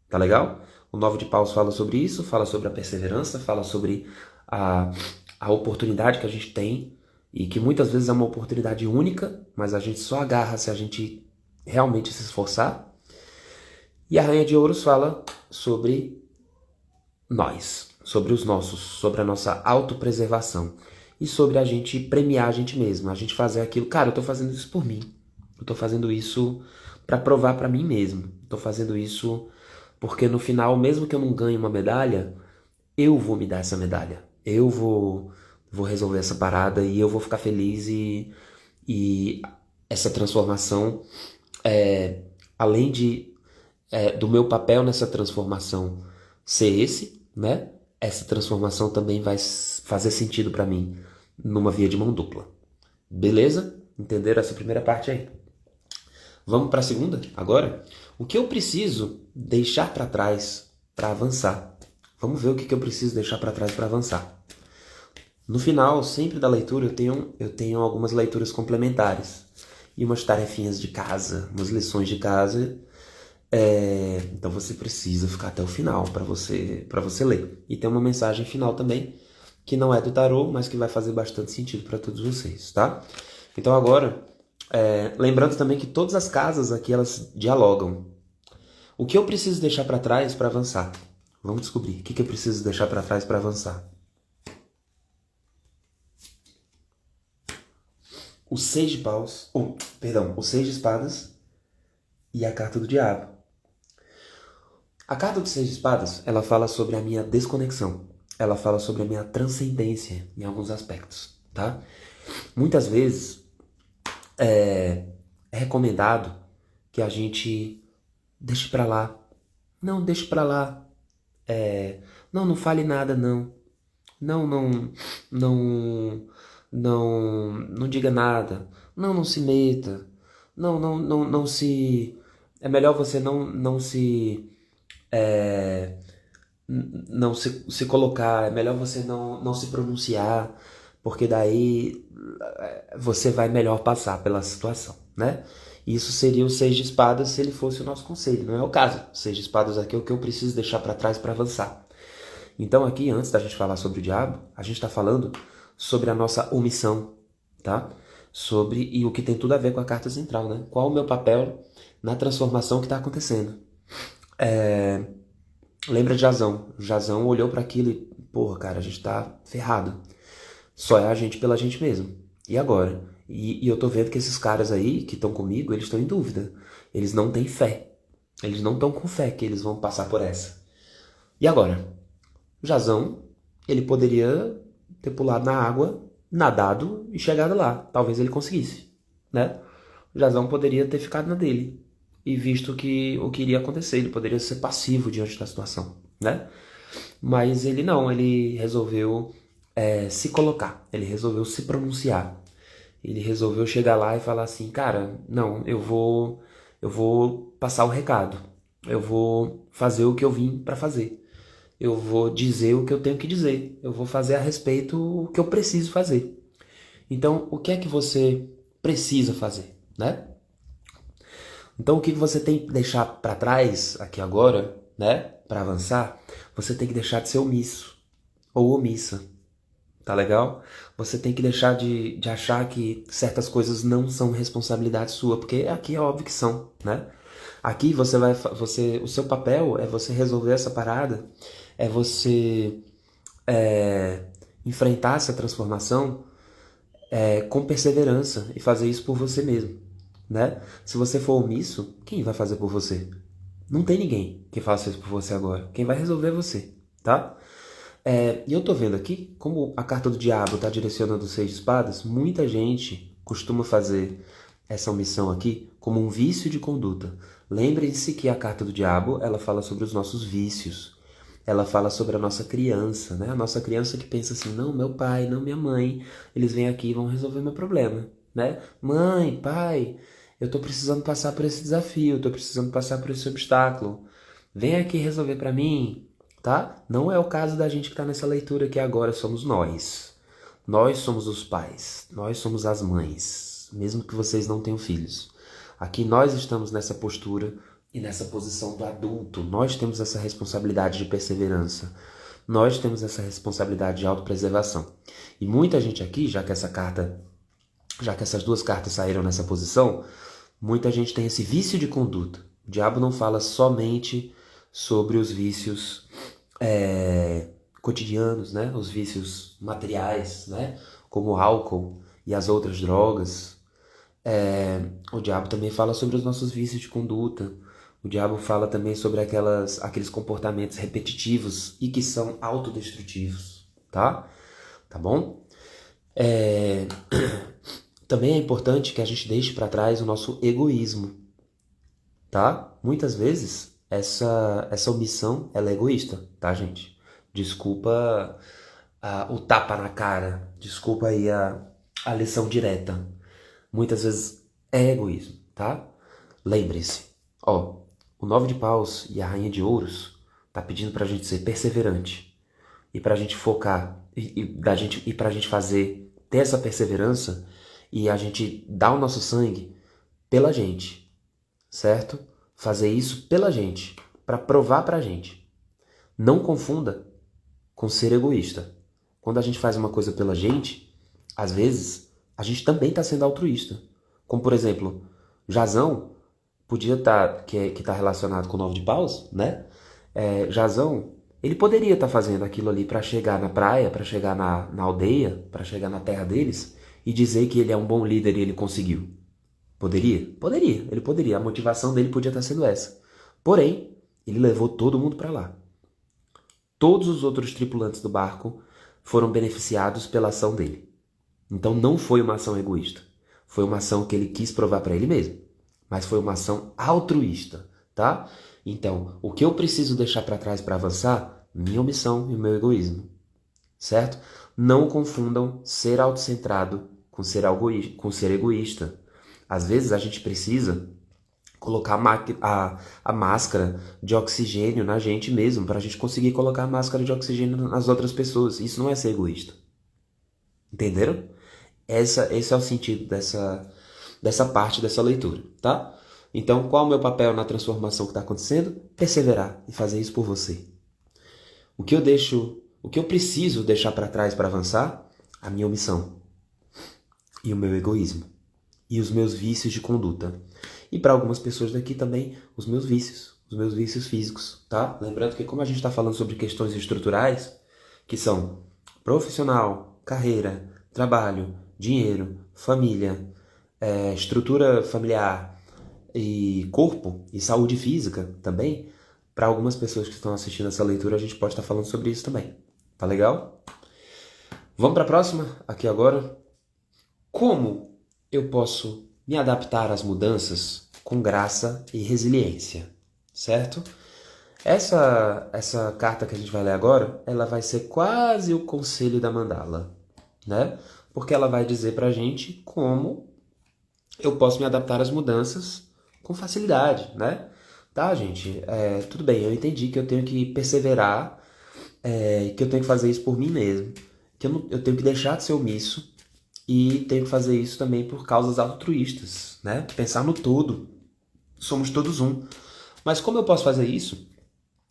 Tá legal? O 9 de paus fala sobre isso, fala sobre a perseverança, fala sobre a oportunidade que a gente tem e que muitas vezes é uma oportunidade única, mas a gente só agarra se a gente realmente se esforçar. E a rainha de ouros fala sobre nós, sobre os nossos, sobre a nossa autopreservação e sobre a gente premiar a gente mesmo, a gente fazer aquilo. Cara, eu tô fazendo isso por mim. Eu tô fazendo isso para provar para mim mesmo. Estou fazendo isso porque no final, mesmo que eu não ganhe uma medalha, eu vou me dar essa medalha. Vou resolver essa parada e eu vou ficar feliz e essa transformação, além do meu papel nessa transformação ser esse, né? Essa transformação também vai fazer sentido para mim numa via de mão dupla. Beleza? Entenderam essa primeira parte aí? Vamos para a segunda agora? O que eu preciso deixar para trás para avançar? Vamos ver o que eu preciso deixar para trás para avançar. No final, sempre da leitura, eu tenho algumas leituras complementares e umas tarefinhas de casa, umas lições de casa. Então você precisa ficar até o final para você ler. E tem uma mensagem final também, que não é do tarô, mas que vai fazer bastante sentido para todos vocês, tá? Então agora, lembrando também que todas as casas aqui, elas dialogam. O que eu preciso deixar para trás para avançar? Vamos descobrir. O que eu preciso deixar para trás para avançar? O 6 de paus, o 6 de espadas e a carta do diabo. A carta do 6 de espadas, ela fala sobre a minha desconexão. Ela fala sobre a minha transcendência em alguns aspectos, tá? Muitas vezes é recomendado que a gente deixe pra lá. Não, deixe pra lá. Não fale nada, não. Não diga nada. Não se meta. Não se... É melhor você não se... não se colocar, é melhor você não se pronunciar, porque daí você vai melhor passar pela situação, né? Isso seria o 6 de espadas se ele fosse o nosso conselho, não é o caso. O 6 de espadas aqui é o que eu preciso deixar para trás para avançar. Então aqui, antes da gente falar sobre o diabo, a gente está falando sobre a nossa omissão, tá? E o que tem tudo a ver com a carta central, né? Qual o meu papel na transformação que está acontecendo? Lembra de Jazão? Jazão olhou para aquilo e, porra, cara, a gente tá ferrado. Só é a gente pela gente mesmo. E agora? E eu tô vendo que esses caras aí que estão comigo, eles estão em dúvida. Eles não têm fé. Eles não estão com fé que eles vão passar por essa. E agora? Jazão, ele poderia ter pulado na água, nadado e chegado lá. Talvez ele conseguisse, né? O Jazão poderia ter ficado na dele e visto que o que iria acontecer. Ele poderia ser passivo diante da situação, né? Mas ele não, ele resolveu se colocar, ele resolveu se pronunciar. Ele resolveu chegar lá e falar assim, cara, não, eu vou passar o recado. Eu vou fazer o que eu vim para fazer. Eu vou dizer o que eu tenho que dizer. Eu vou fazer a respeito o que eu preciso fazer. Então, o que é que você precisa fazer, né? Então, o que você tem que deixar para trás aqui agora, né? Para avançar, você tem que deixar de ser omisso ou omissa. Tá legal? Você tem que deixar de achar que certas coisas não são responsabilidade sua, porque aqui é óbvio que são, né? Aqui o seu papel é você resolver essa parada, é você enfrentar essa transformação com perseverança e fazer isso por você mesmo, né? Se você for omisso, quem vai fazer por você? Não tem ninguém que faça isso por você agora. Quem vai resolver é você, tá? E eu tô vendo aqui, como a carta do diabo tá direcionando o 6 de espadas, muita gente costuma fazer essa omissão aqui como um vício de conduta. Lembrem-se que a carta do diabo, ela fala sobre os nossos vícios. Ela fala sobre a nossa criança, né? A nossa criança que pensa assim, não, meu pai, não minha mãe, eles vêm aqui e vão resolver meu problema, né? Mãe, pai, eu tô precisando passar por esse desafio, eu tô precisando passar por esse obstáculo. Vem aqui resolver pra mim, tá? Não é o caso da gente que tá nessa leitura aqui agora, somos nós. Nós somos os pais, nós somos as mães, mesmo que vocês não tenham filhos. Aqui nós estamos nessa postura e nessa posição do adulto. Nós temos essa responsabilidade de perseverança. Nós temos essa responsabilidade de autopreservação. E muita gente aqui, já que essas duas cartas saíram nessa posição, muita gente tem esse vício de conduta. O diabo não fala somente sobre os vícios cotidianos, né? Os vícios materiais, né? Como o álcool e as outras drogas. O diabo também fala sobre os nossos vícios de conduta. O diabo fala também sobre aqueles comportamentos repetitivos e que são autodestrutivos, tá? Tá bom? Também é importante que a gente deixe para trás o nosso egoísmo, tá? Muitas vezes essa omissão ela é egoísta, tá, gente? Desculpa o tapa na cara, desculpa aí a lição direta. Muitas vezes é egoísmo, tá? Lembre-se, ó, o 9 de paus e a rainha de ouros tá pedindo pra gente ser perseverante e pra gente focar e pra gente ter essa perseverança e a gente dar o nosso sangue pela gente, certo? Fazer isso pela gente, pra provar pra gente. Não confunda com ser egoísta. Quando a gente faz uma coisa pela gente, às vezes a gente também está sendo altruísta. Como por exemplo, Jazão podia estar, que está relacionado com o 9 de paus, né? Jazão, ele poderia estar fazendo aquilo ali para chegar na praia, para chegar na aldeia, para chegar na terra deles e dizer que ele é um bom líder e ele conseguiu. Poderia? Poderia, ele poderia. A motivação dele podia estar sendo essa. Porém, ele levou todo mundo para lá. Todos os outros tripulantes do barco foram beneficiados pela ação dele. Então não foi uma ação egoísta. Foi uma ação que ele quis provar para ele mesmo. Mas foi uma ação altruísta, tá? Então, o que eu preciso deixar para trás para avançar? Minha omissão e o meu egoísmo. Certo? Não confundam ser autocentrado com ser egoísta. Às vezes a gente precisa colocar a máscara de oxigênio na gente mesmo, para a gente conseguir colocar a máscara de oxigênio nas outras pessoas. Isso não é ser egoísta. Entenderam? Esse é o sentido dessa parte dessa leitura, tá? Então, qual é o meu papel na transformação que está acontecendo? Perseverar e fazer isso por você. O que eu preciso deixar para trás para avançar? A minha omissão e o meu egoísmo e os meus vícios de conduta. E para algumas pessoas daqui também, os meus vícios físicos, tá? Lembrando que como a gente está falando sobre questões estruturais, que são profissional, carreira, trabalho, dinheiro, família, estrutura familiar e corpo e saúde física também, para algumas pessoas que estão assistindo essa leitura, a gente pode estar falando sobre isso também. Tá legal? Vamos para a próxima, aqui agora. Como eu posso me adaptar às mudanças com graça e resiliência, certo? Essa carta que a gente vai ler agora, ela vai ser quase o conselho da mandala, né? Porque ela vai dizer pra gente como eu posso me adaptar às mudanças com facilidade, né? Tá, gente? Tudo bem, eu entendi que eu tenho que perseverar, que eu tenho que fazer isso por mim mesmo, que eu tenho que deixar de ser omisso e tenho que fazer isso também por causas altruístas, né? Pensar no todo. Somos todos um. Mas como eu posso fazer isso?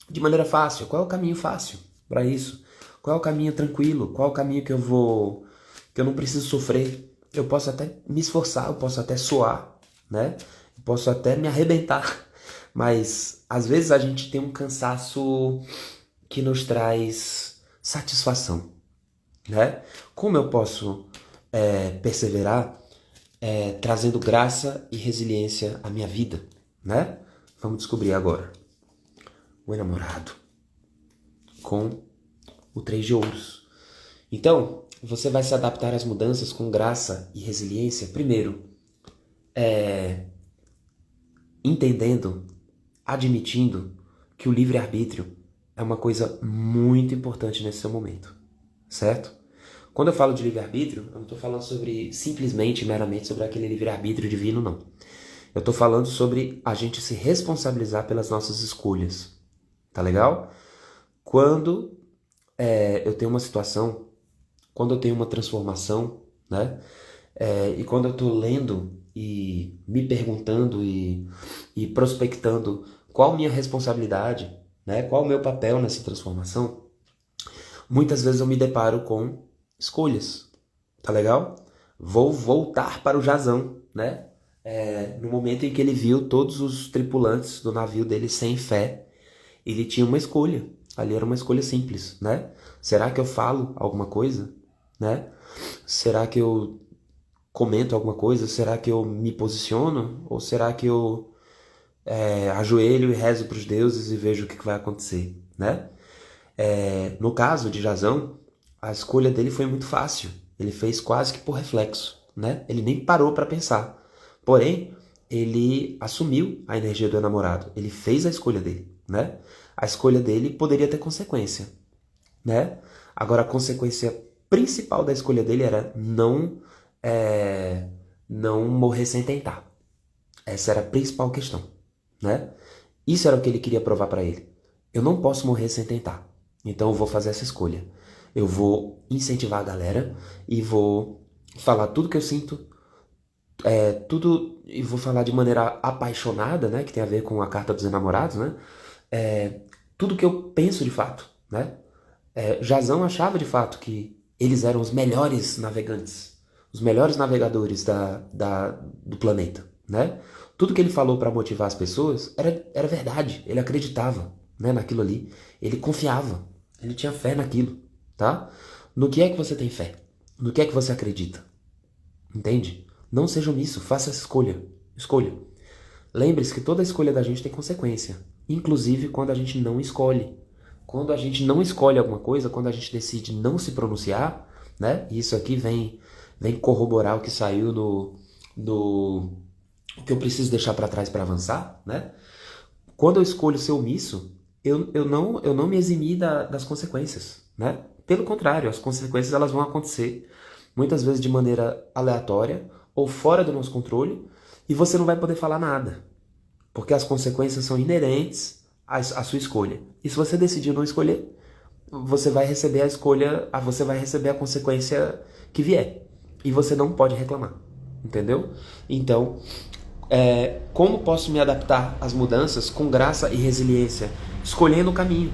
De maneira fácil. Qual é o caminho fácil para isso? Qual é o caminho tranquilo? Qual é o caminho que eu não preciso sofrer? Eu posso até me esforçar, eu posso até suar, né? Eu posso até me arrebentar. Mas às vezes a gente tem um cansaço que nos traz satisfação, né? Como eu posso perseverar trazendo graça e resiliência à minha vida, né? Vamos descobrir agora. O enamorado com o 3 de ouros. Então, você vai se adaptar às mudanças com graça e resiliência, primeiro, entendendo, admitindo que o livre-arbítrio é uma coisa muito importante nesse seu momento, certo? Quando eu falo de livre-arbítrio, eu não estou falando simplesmente, meramente sobre aquele livre-arbítrio divino, não. Eu estou falando sobre a gente se responsabilizar pelas nossas escolhas, tá legal? Quando eu tenho uma situação, quando eu tenho uma transformação, né? E quando eu estou lendo e me perguntando e prospectando qual minha responsabilidade, né? Qual o meu papel nessa transformação, muitas vezes eu me deparo com escolhas, tá legal? Vou voltar para o Jazão, né? No momento em que ele viu todos os tripulantes do navio dele sem fé, ele tinha uma escolha. Ali era uma escolha simples, né? Será que eu falo alguma coisa, né? Será que eu comento alguma coisa? Será que eu me posiciono? Ou será que eu ajoelho e rezo para os deuses e vejo o que vai acontecer, né? No caso de Jazão, a escolha dele foi muito fácil. Ele fez quase que por reflexo, né? Ele nem parou para pensar. Porém, ele assumiu a energia do namorado. Ele fez a escolha dele, né? A escolha dele poderia ter consequência, né? Agora, a consequência principal da escolha dele era não morrer sem tentar. Essa era a principal questão, né? Isso era o que ele queria provar para ele. Eu não posso morrer sem tentar. Então eu vou fazer essa escolha. Eu vou incentivar a galera e vou falar tudo que eu sinto, tudo, e vou falar de maneira apaixonada, né? Que tem a ver com a carta dos enamorados, né? Tudo que eu penso de fato, né? Jazão achava de fato que eles eram os melhores navegantes, os melhores navegadores do planeta, né? Tudo que ele falou para motivar as pessoas era verdade, ele acreditava, né, naquilo ali, ele confiava, ele tinha fé naquilo, tá? No que é que você tem fé? No que é que você acredita? Entende? Não seja omisso, faça essa escolha. Escolha. Lembre-se que toda escolha da gente tem consequência, inclusive quando a gente não escolhe. Quando a gente não escolhe alguma coisa, quando a gente decide não se pronunciar, né? E isso aqui vem corroborar o que saiu o que eu preciso deixar para trás para avançar, né? Quando eu escolho ser omisso, eu não me eximi das consequências, né? Pelo contrário, as consequências elas vão acontecer muitas vezes de maneira aleatória ou fora do nosso controle e você não vai poder falar nada, porque as consequências são inerentes à sua escolha. E se você decidir não escolher, você vai receber você vai receber a consequência que vier e você não pode reclamar, entendeu? Então, como posso me adaptar às mudanças com graça e resiliência? Escolhendo o caminho.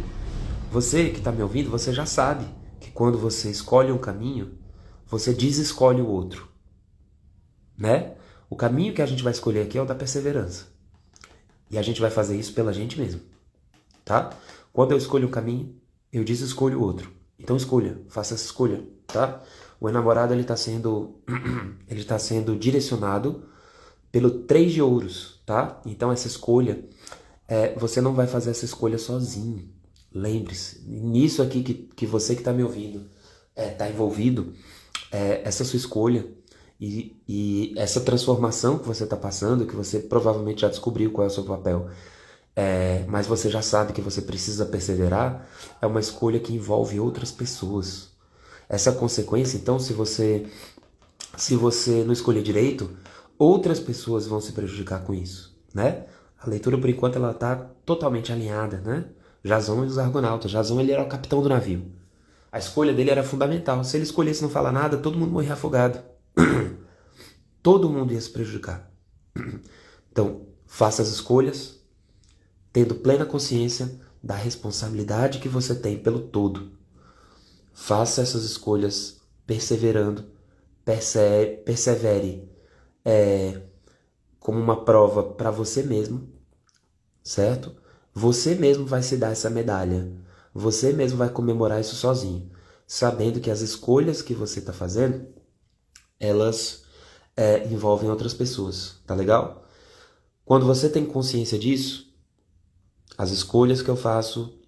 Você que está me ouvindo, você já sabe que quando você escolhe um caminho, você desescolhe o outro, né? O caminho que a gente vai escolher aqui é o da perseverança. E a gente vai fazer isso pela gente mesmo, tá? Quando eu escolho um caminho, eu desescolho o outro. Então escolha, faça essa escolha, tá? O enamorado ele tá sendo direcionado pelo 3 de ouros, tá? Então essa escolha, você não vai fazer essa escolha sozinho. Lembre-se, nisso aqui que você que está me ouvindo está envolvido, essa sua escolha e essa transformação que você está passando, que você provavelmente já descobriu qual é o seu papel, mas você já sabe que você precisa perseverar, é uma escolha que envolve outras pessoas. Essa consequência, então, se você não escolher direito, outras pessoas vão se prejudicar com isso, né? A leitura, por enquanto, ela está totalmente alinhada, né? Jazão e os argonautas. Jazão, ele era o capitão do navio. A escolha dele era fundamental. Se ele escolhesse não falar nada, todo mundo morria afogado. Todo mundo ia se prejudicar. Então, faça as escolhas, tendo plena consciência da responsabilidade que você tem pelo todo. Faça essas escolhas perseverando. Persevere como uma prova para você mesmo, certo? Você mesmo vai se dar essa medalha. Você mesmo vai comemorar isso sozinho, sabendo que as escolhas que você está fazendo, elas envolvem outras pessoas, tá legal? Quando você tem consciência disso, as escolhas que eu faço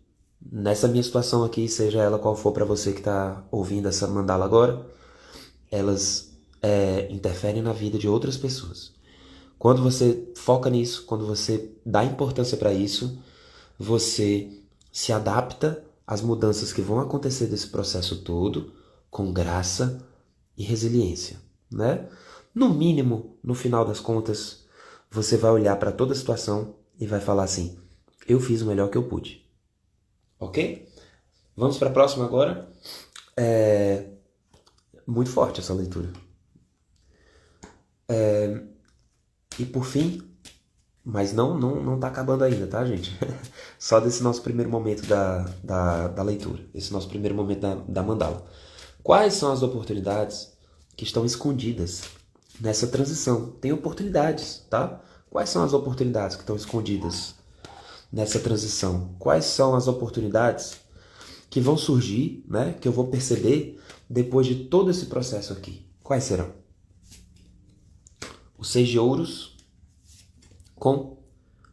nessa minha situação aqui, seja ela qual for para você que está ouvindo essa mandala agora, elas interferem na vida de outras pessoas. Quando você foca nisso, quando você dá importância para isso, você se adapta às mudanças que vão acontecer desse processo todo com graça e resiliência, né? No mínimo, no final das contas, você vai olhar para toda a situação e vai falar assim: eu fiz o melhor que eu pude. Ok? Vamos para a próxima agora. Muito forte essa leitura. E por fim, mas não tá acabando ainda, tá, gente? Só desse nosso primeiro momento da leitura, esse nosso primeiro momento da mandala. Quais são as oportunidades que estão escondidas nessa transição? Tem oportunidades, tá? Quais são as oportunidades que estão escondidas nessa transição? Quais são as oportunidades que vão surgir, né? Que eu vou perceber depois de todo esse processo aqui? Quais serão? o 6 de ouros com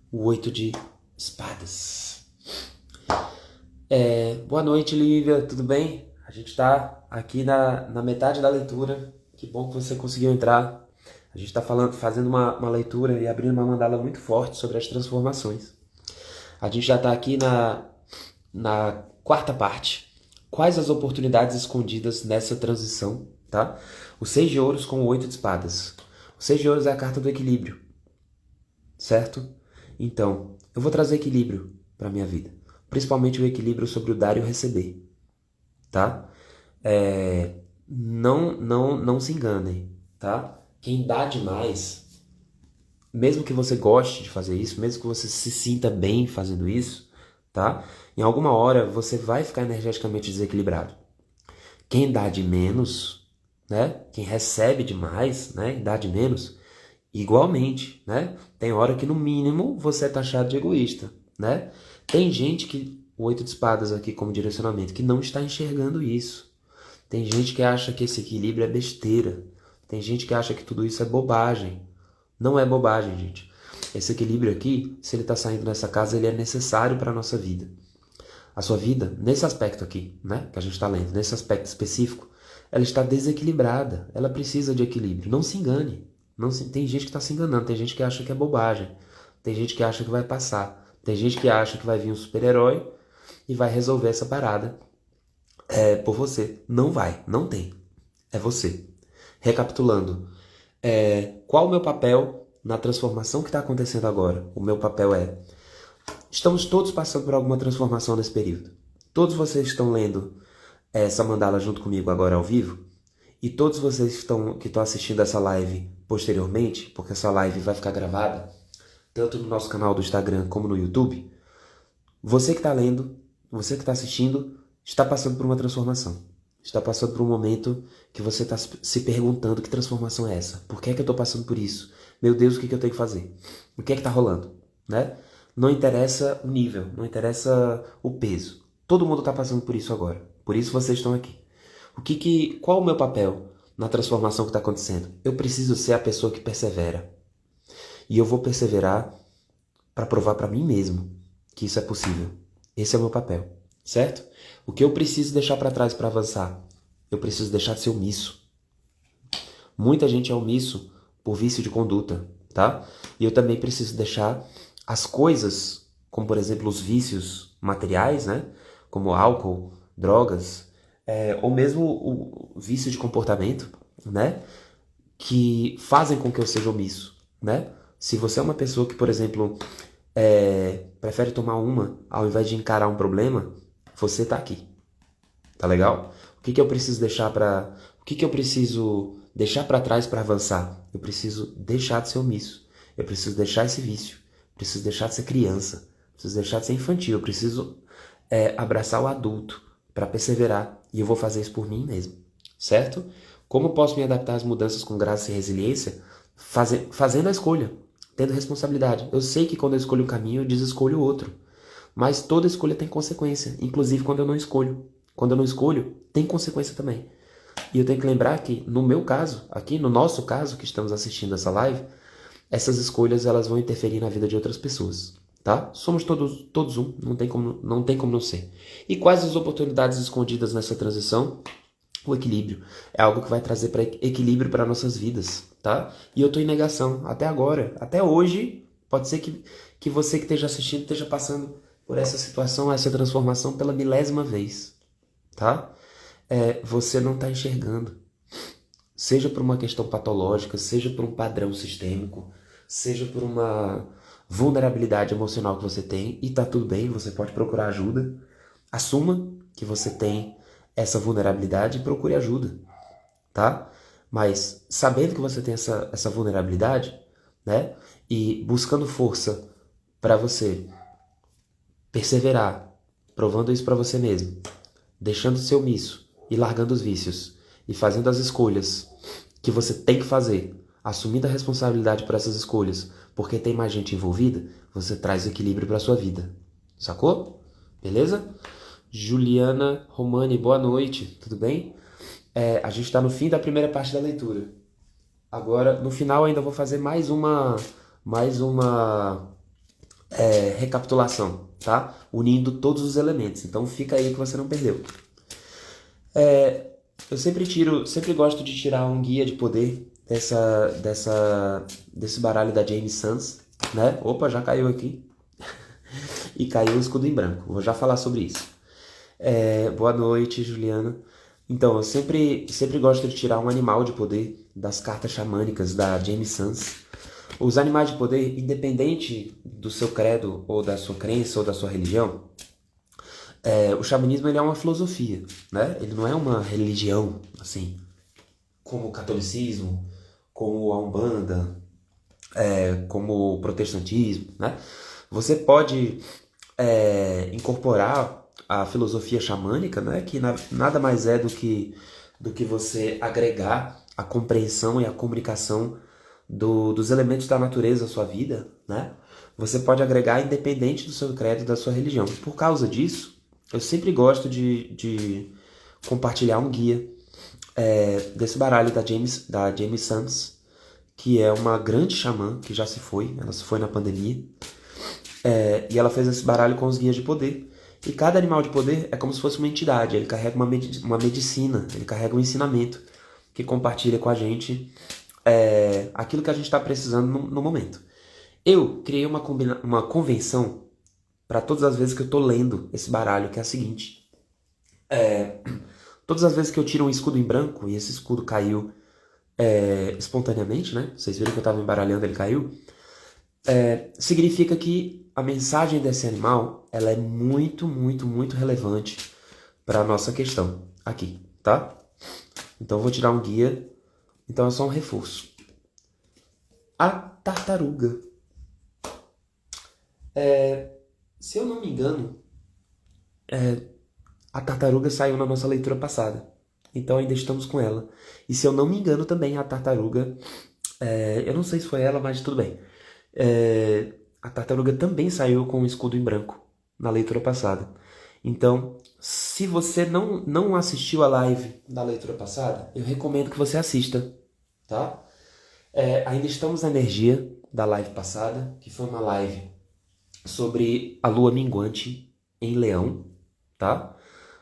o 8 de espadas. Boa noite, Lívia, tudo bem? A gente está aqui na metade da leitura. Que bom que você conseguiu entrar. A gente está fazendo uma leitura e abrindo uma mandala muito forte sobre as transformações. A gente já está aqui na quarta parte. Quais as oportunidades escondidas nessa transição, tá? O 6 de ouros com o 8 de espadas. O 6 de ouros é a carta do equilíbrio, certo? Então, eu vou trazer equilíbrio para minha vida. Principalmente o equilíbrio sobre o dar e o receber, tá? Não se enganem, tá? Quem dá demais, mesmo que você goste de fazer isso, mesmo que você se sinta bem fazendo isso, tá? Em alguma hora você vai ficar energeticamente desequilibrado. Quem dá de menos, né? Quem recebe demais, né? E dá de menos, igualmente, né? Tem hora que no mínimo você é taxado de egoísta, né? Tem gente que, o 8 de espadas aqui como direcionamento, que não está enxergando isso. Tem gente que acha que esse equilíbrio é besteira. Tem gente que acha que tudo isso é bobagem. Não é bobagem, gente. Esse equilíbrio aqui, se ele está saindo nessa casa, ele é necessário para a nossa vida. A sua vida, nesse aspecto aqui, né, que a gente está lendo, nesse aspecto específico, ela está desequilibrada. Ela precisa de equilíbrio. Não se engane. Tem gente que está se enganando. Tem gente que acha que é bobagem. Tem gente que acha que vai passar. Tem gente que acha que vai vir um super-herói e vai resolver essa parada por você. Não vai, não tem. É você. Recapitulando, qual o meu papel na transformação que está acontecendo agora? O meu papel estamos todos passando por alguma transformação nesse período. Todos vocês estão lendo essa mandala junto comigo agora ao vivo, e todos vocês que estão assistindo essa live posteriormente, porque essa live vai ficar gravada, tanto no nosso canal do Instagram como no YouTube, você que está lendo, você que está assistindo, está passando por uma transformação. Está passando por um momento que você está se perguntando que transformação é essa? Por que é que eu estou passando por isso? Meu Deus, o que eu tenho que fazer? O que é que está rolando? Né? Não interessa o nível, não interessa o peso. Todo mundo está passando por isso agora. Por isso vocês estão aqui. Qual o meu papel na transformação que está acontecendo? Eu preciso ser a pessoa que persevera. E eu vou perseverar para provar para mim mesmo que isso é possível. Esse é o meu papel, certo? O que eu preciso deixar para trás para avançar? Eu preciso deixar de ser omisso. Muita gente é omisso por vício de conduta, tá? E eu também preciso deixar as coisas, como por exemplo os vícios materiais, né? Como álcool, drogas, ou mesmo o vício de comportamento, né? Que fazem com que eu seja omisso, né? Se você é uma pessoa que, por exemplo, prefere tomar uma ao invés de encarar um problema, você tá aqui. Tá legal? O que eu preciso deixar trás para avançar? Eu preciso deixar de ser omisso. Eu preciso deixar esse vício. Eu preciso deixar de ser criança. Eu preciso deixar de ser infantil. Eu preciso abraçar o adulto para perseverar. E eu vou fazer isso por mim mesmo. Certo? Como posso me adaptar às mudanças com graça e resiliência? Fazendo a escolha. Tendo responsabilidade. Eu sei que quando eu escolho um caminho, eu desescolho outro. Mas toda escolha tem consequência. Inclusive quando eu não escolho. Quando eu não escolho, tem consequência também. E eu tenho que lembrar que, no meu caso, aqui no nosso caso, que estamos assistindo essa live, essas escolhas elas vão interferir na vida de outras pessoas, tá? Somos todos um, não tem como não ser. E quais as oportunidades escondidas nessa transição? O equilíbrio. É algo que vai trazer equilíbrio para nossas vidas, tá? E eu estou em negação até agora, até hoje. Pode ser que você que esteja assistindo esteja passando por essa situação, essa transformação pela milésima vez. Tá? Você não está enxergando. Seja por uma questão patológica, seja por um padrão sistêmico, seja por uma vulnerabilidade emocional que você tem, e tá tudo bem, você pode procurar ajuda. Assuma que você tem essa vulnerabilidade e procure ajuda, tá? Mas sabendo que você tem essa vulnerabilidade, né? E buscando força para você perseverar, provando isso para você mesmo, deixando de ser omisso e largando os vícios e fazendo as escolhas que você tem que fazer, assumindo a responsabilidade por essas escolhas, porque tem mais gente envolvida, você traz equilíbrio para sua vida. Sacou? Beleza? Juliana Romani, boa noite, tudo bem? A gente está no fim da primeira parte da leitura. Agora, no final, ainda vou fazer mais uma recapitulação, tá? Unindo todos os elementos. Então fica aí que você não perdeu. Eu sempre gosto de tirar um guia de poder desse baralho da Jaime Sans, né? Opa, já caiu aqui. E caiu o escudo em branco. Vou já falar sobre isso. Boa noite, Juliana. Então, eu sempre gosto de tirar um animal de poder das cartas xamânicas da Jaime Sans. Os animais de poder, independente do seu credo, ou da sua crença, ou da sua religião, o xamanismo ele é uma filosofia, né? Ele não é uma religião, assim, como o catolicismo, como a Umbanda, como o protestantismo, né? Você pode incorporar a filosofia xamânica, né? Que nada mais é do que você agregar a compreensão e a comunicação dos elementos da natureza à sua vida, né? Você pode agregar independente do seu credo e da sua religião. Por causa disso, eu sempre gosto de compartilhar um guia desse baralho da Jaime Sans, que é uma grande xamã que já se foi, ela se foi na pandemia, e ela fez esse baralho com os guias de poder. E cada animal de poder é como se fosse uma entidade, ele carrega uma medicina, ele carrega um ensinamento que compartilha com a gente aquilo que a gente está precisando no momento. Eu criei uma convenção para todas as vezes que eu estou lendo esse baralho, que é a seguinte. Todas as vezes que eu tiro um escudo em branco, e esse escudo caiu espontaneamente, né? Vocês viram que eu estava embaralhando, ele caiu. Significa que a mensagem desse animal ela é muito, muito, muito relevante para a nossa questão aqui, tá? Então eu vou tirar um guia. Então é só um reforço. A tartaruga. Se eu não me engano, a tartaruga saiu na nossa leitura passada. Então ainda estamos com ela. E se eu não me engano também, a tartaruga... eu não sei se foi ela, mas tudo bem. A tartaruga também saiu com um escudo em branco na leitura passada. Então, se você não assistiu a live da leitura passada, eu recomendo que você assista, tá? Ainda estamos na energia da live passada, que foi uma live sobre a lua minguante em Leão, tá?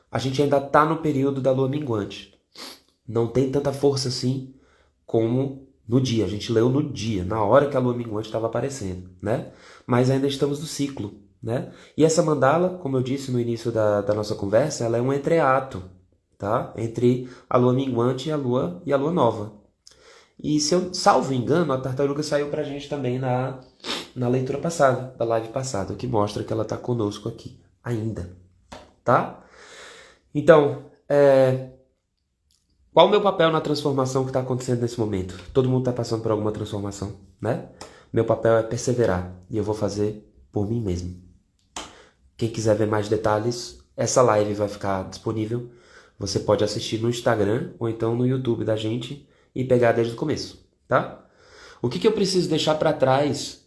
A gente ainda tá no período da lua minguante. Não tem tanta força assim como no dia. A gente leu no dia, na hora que a lua minguante estava aparecendo, né? Mas ainda estamos no ciclo, né? E essa mandala, como eu disse no início da nossa conversa, ela é um entreato, tá? Entre a lua minguante e a lua nova. E se eu salvo engano, a tartaruga saiu pra gente também na leitura passada, da live passada, o que mostra que ela está conosco aqui ainda, tá? Então, qual o meu papel na transformação que está acontecendo nesse momento? Todo mundo está passando por alguma transformação, né? Meu papel é perseverar e eu vou fazer por mim mesmo. Quem quiser ver mais detalhes, essa live vai ficar disponível. Você pode assistir no Instagram ou então no YouTube da gente e pegar desde o começo, tá? O que eu preciso deixar para trás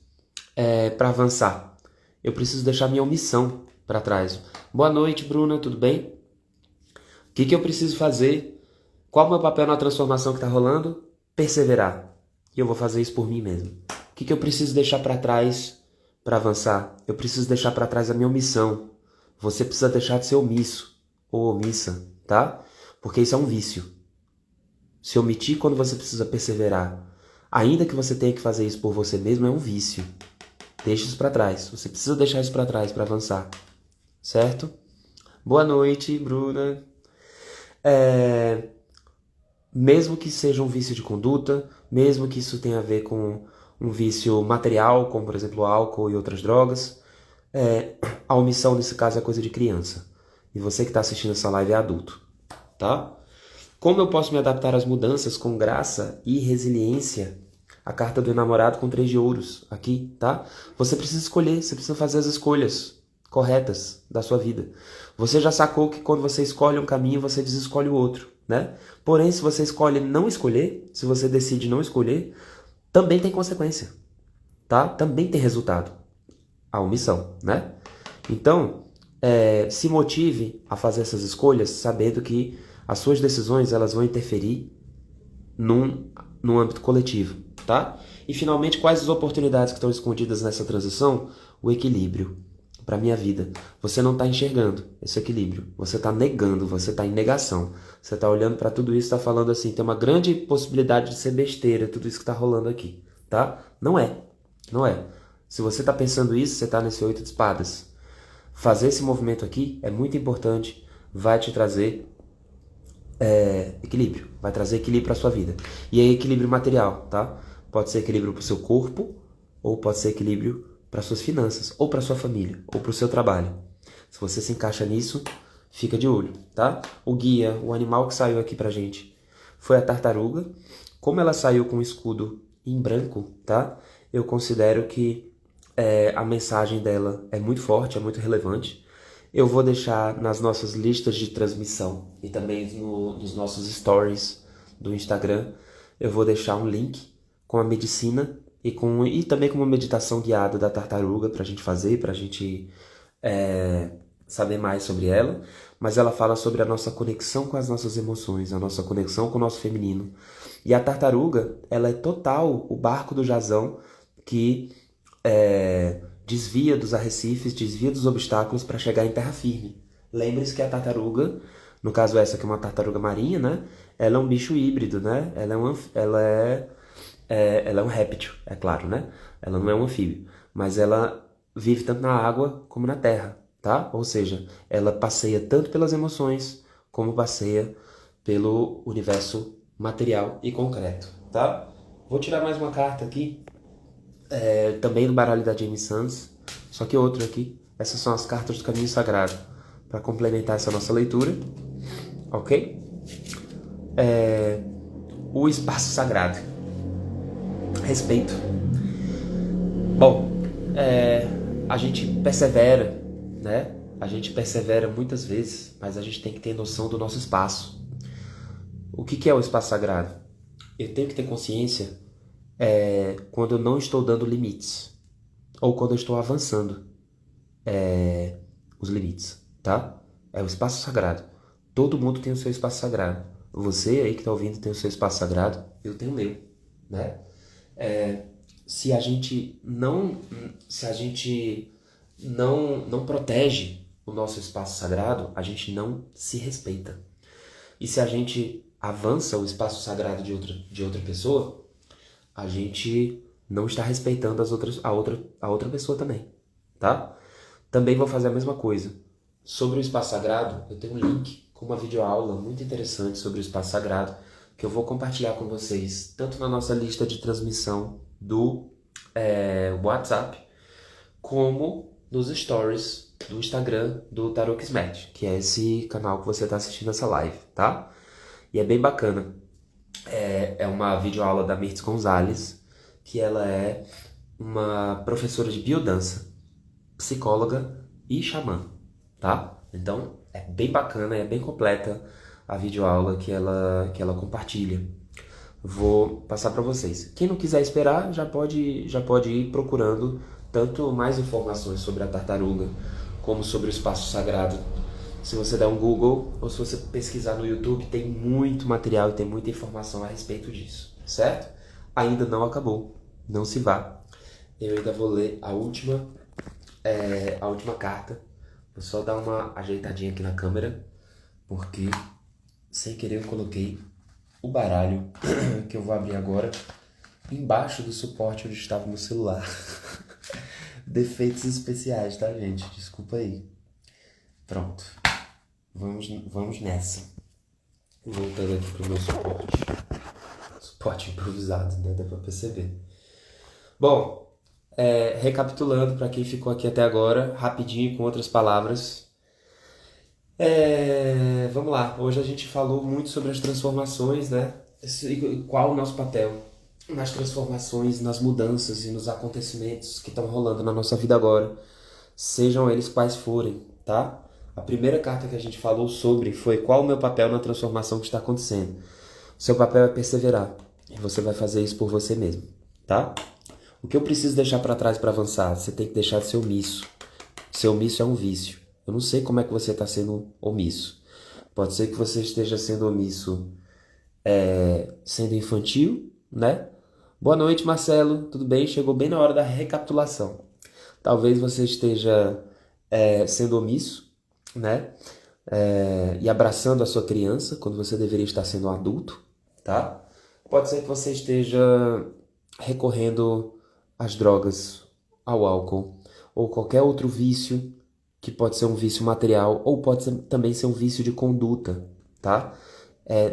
para avançar? Eu preciso deixar minha omissão para trás. Boa noite, Bruna, tudo bem? O que eu preciso fazer? Qual é o meu papel na transformação que está rolando? Perseverar. E eu vou fazer isso por mim mesmo. O que eu preciso deixar para trás para avançar? Eu preciso deixar para trás a minha omissão. Você precisa deixar de ser omisso ou omissa, tá? Porque isso é um vício. Se omitir quando você precisa perseverar, ainda que você tenha que fazer isso por você mesmo, é um vício. Deixa isso para trás. Você precisa deixar isso para trás para avançar. Certo? Boa noite, Bruna. Mesmo que seja um vício de conduta, mesmo que isso tenha a ver com um vício material, como por exemplo álcool e outras drogas, a omissão nesse caso é coisa de criança. E você que está assistindo essa live é adulto, tá? Como eu posso me adaptar às mudanças com graça e resiliência? A carta do enamorado com 3 de ouros aqui, tá? Você precisa escolher, você precisa fazer as escolhas corretas da sua vida. Você já sacou que quando você escolhe um caminho, você desescolhe o outro, né? Porém, se você escolhe não escolher, se você decide não escolher, também tem consequência, tá? Também tem resultado. A omissão, né? Então, se motive a fazer essas escolhas sabendo que as suas decisões elas vão interferir num no âmbito coletivo, tá? E finalmente, quais as oportunidades que estão escondidas nessa transição? O equilíbrio para minha vida. Você não está enxergando esse equilíbrio. Você está negando, você está em negação. Você está olhando para tudo isso e está falando assim, tem uma grande possibilidade de ser besteira tudo isso que está rolando aqui, tá? Não é. Não é. Se você está pensando isso, você está nesse 8 de espadas. Fazer esse movimento aqui é muito importante, vai te trazer equilíbrio, vai trazer equilíbrio para sua vida. E é equilíbrio material, tá? Pode ser equilíbrio para o seu corpo, ou pode ser equilíbrio para suas finanças, ou para sua família, ou para o seu trabalho. Se você se encaixa nisso, fica de olho, tá? O guia, o animal que saiu aqui pra gente, foi a tartaruga. Como ela saiu com o escudo em branco, tá? Eu considero que a mensagem dela é muito forte, é muito relevante. Eu vou deixar nas nossas listas de transmissão e também nos nossos stories do Instagram, eu vou deixar um link com a medicina e também com uma meditação guiada da tartaruga para a gente fazer, para a gente saber mais sobre ela. Mas ela fala sobre a nossa conexão com as nossas emoções, a nossa conexão com o nosso feminino. E a tartaruga, ela é total o barco do Jazão que desvia dos arrecifes, desvia dos obstáculos para chegar em terra firme. Lembre-se que a tartaruga, no caso essa que é uma tartaruga marinha, né? Ela é um bicho híbrido, né? Ela é um réptil, é claro, né? Ela não é um anfíbio, mas ela vive tanto na água como na terra, tá? Ou seja, ela passeia tanto pelas emoções como passeia pelo universo material e concreto, tá? Vou tirar mais uma carta aqui, também do baralho da Jamie Sands, só que outra aqui. Essas são as cartas do Caminho Sagrado, para complementar essa nossa leitura, ok? O espaço sagrado. Respeito. Bom, a gente persevera, né? A gente persevera muitas vezes, mas a gente tem que ter noção do nosso espaço. O que é o espaço sagrado? Eu tenho que ter consciência quando eu não estou dando limites, ou quando eu estou avançando os limites, tá? É o espaço sagrado. Todo mundo tem o seu espaço sagrado. Você aí que está ouvindo tem o seu espaço sagrado, eu tenho o meu, né? Se a gente não protege o nosso espaço sagrado, a gente não se respeita. E se a gente avança o espaço sagrado de outra pessoa, a gente não está respeitando a outra pessoa também, tá? Também vou fazer a mesma coisa. Sobre o espaço sagrado, eu tenho um link com uma videoaula muito interessante sobre o espaço sagrado que eu vou compartilhar com vocês, tanto na nossa lista de transmissão do WhatsApp, como nos stories do Instagram do Tarot Kismet, que é esse canal que você está assistindo essa live, tá? E é bem bacana. É uma videoaula da Mirtz Gonzalez, que ela é uma professora de biodança, psicóloga e xamã, tá? Então, é bem bacana, é bem completa a videoaula que ela compartilha. Vou passar para vocês. Quem não quiser esperar, já pode ir procurando tanto mais informações sobre a tartaruga, como sobre o espaço sagrado. Se você der um Google ou se você pesquisar no YouTube, tem muito material e tem muita informação a respeito disso, certo? Ainda não acabou, não se vá. Eu ainda vou ler a última carta. Vou só dar uma ajeitadinha aqui na câmera, porque sem querer eu coloquei o baralho que eu vou abrir agora embaixo do suporte onde estava o meu celular. Defeitos especiais, tá, gente? Desculpa aí. Pronto. Vamos nessa. Voltando aqui pro meu suporte. Suporte improvisado, né? Dá pra perceber. Bom, recapitulando para quem ficou aqui até agora, rapidinho com outras palavras. Vamos lá. Hoje a gente falou muito sobre as transformações, né? Qual o nosso papel nas transformações, nas mudanças e nos acontecimentos que estão rolando na nossa vida agora, sejam eles quais forem, tá? A primeira carta que a gente falou sobre foi qual o meu papel na transformação que está acontecendo. O seu papel é perseverar e você vai fazer isso por você mesmo, tá? O que eu preciso deixar para trás para avançar? Você tem que deixar de ser omisso. Ser omisso é um vício. Eu não sei como é que você está sendo omisso. Pode ser que você esteja sendo omisso sendo infantil, né? Boa noite, Marcelo. Tudo bem? Chegou bem na hora da recapitulação. Talvez você esteja sendo omisso, né? E abraçando a sua criança quando você deveria estar sendo um adulto, tá? Pode ser que você esteja recorrendo às drogas, ao álcool ou qualquer outro vício que pode ser um vício material ou pode também ser um vício de conduta, tá?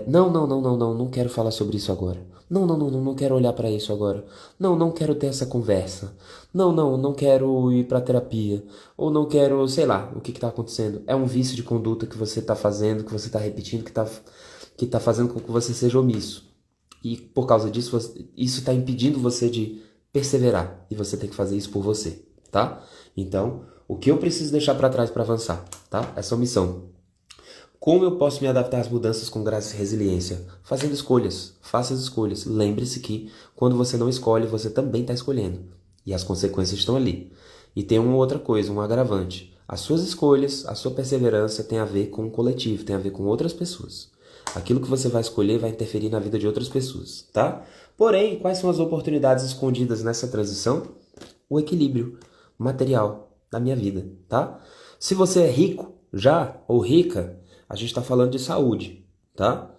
Não quero falar sobre isso agora. Não quero olhar para isso agora. Não quero ter essa conversa. Não quero ir para terapia. Ou não quero, sei lá, o que está acontecendo. É um vício de conduta que você está fazendo, que você está repetindo, que tá fazendo com que você seja omisso. E por causa disso, isso está impedindo você de perseverar. E você tem que fazer isso por você, tá? Então, o que eu preciso deixar para trás para avançar, tá? Essa é a missão. Como eu posso me adaptar às mudanças com graça e resiliência? Fazendo escolhas. Faça as escolhas. Lembre-se que quando você não escolhe, você também está escolhendo. E as consequências estão ali. E tem uma outra coisa, um agravante. As suas escolhas, a sua perseverança tem a ver com o coletivo, tem a ver com outras pessoas. Aquilo que você vai escolher vai interferir na vida de outras pessoas, tá? Porém, quais são as oportunidades escondidas nessa transição? O equilíbrio material da minha vida, tá? Se você é rico já, ou rica, a gente está falando de saúde, tá?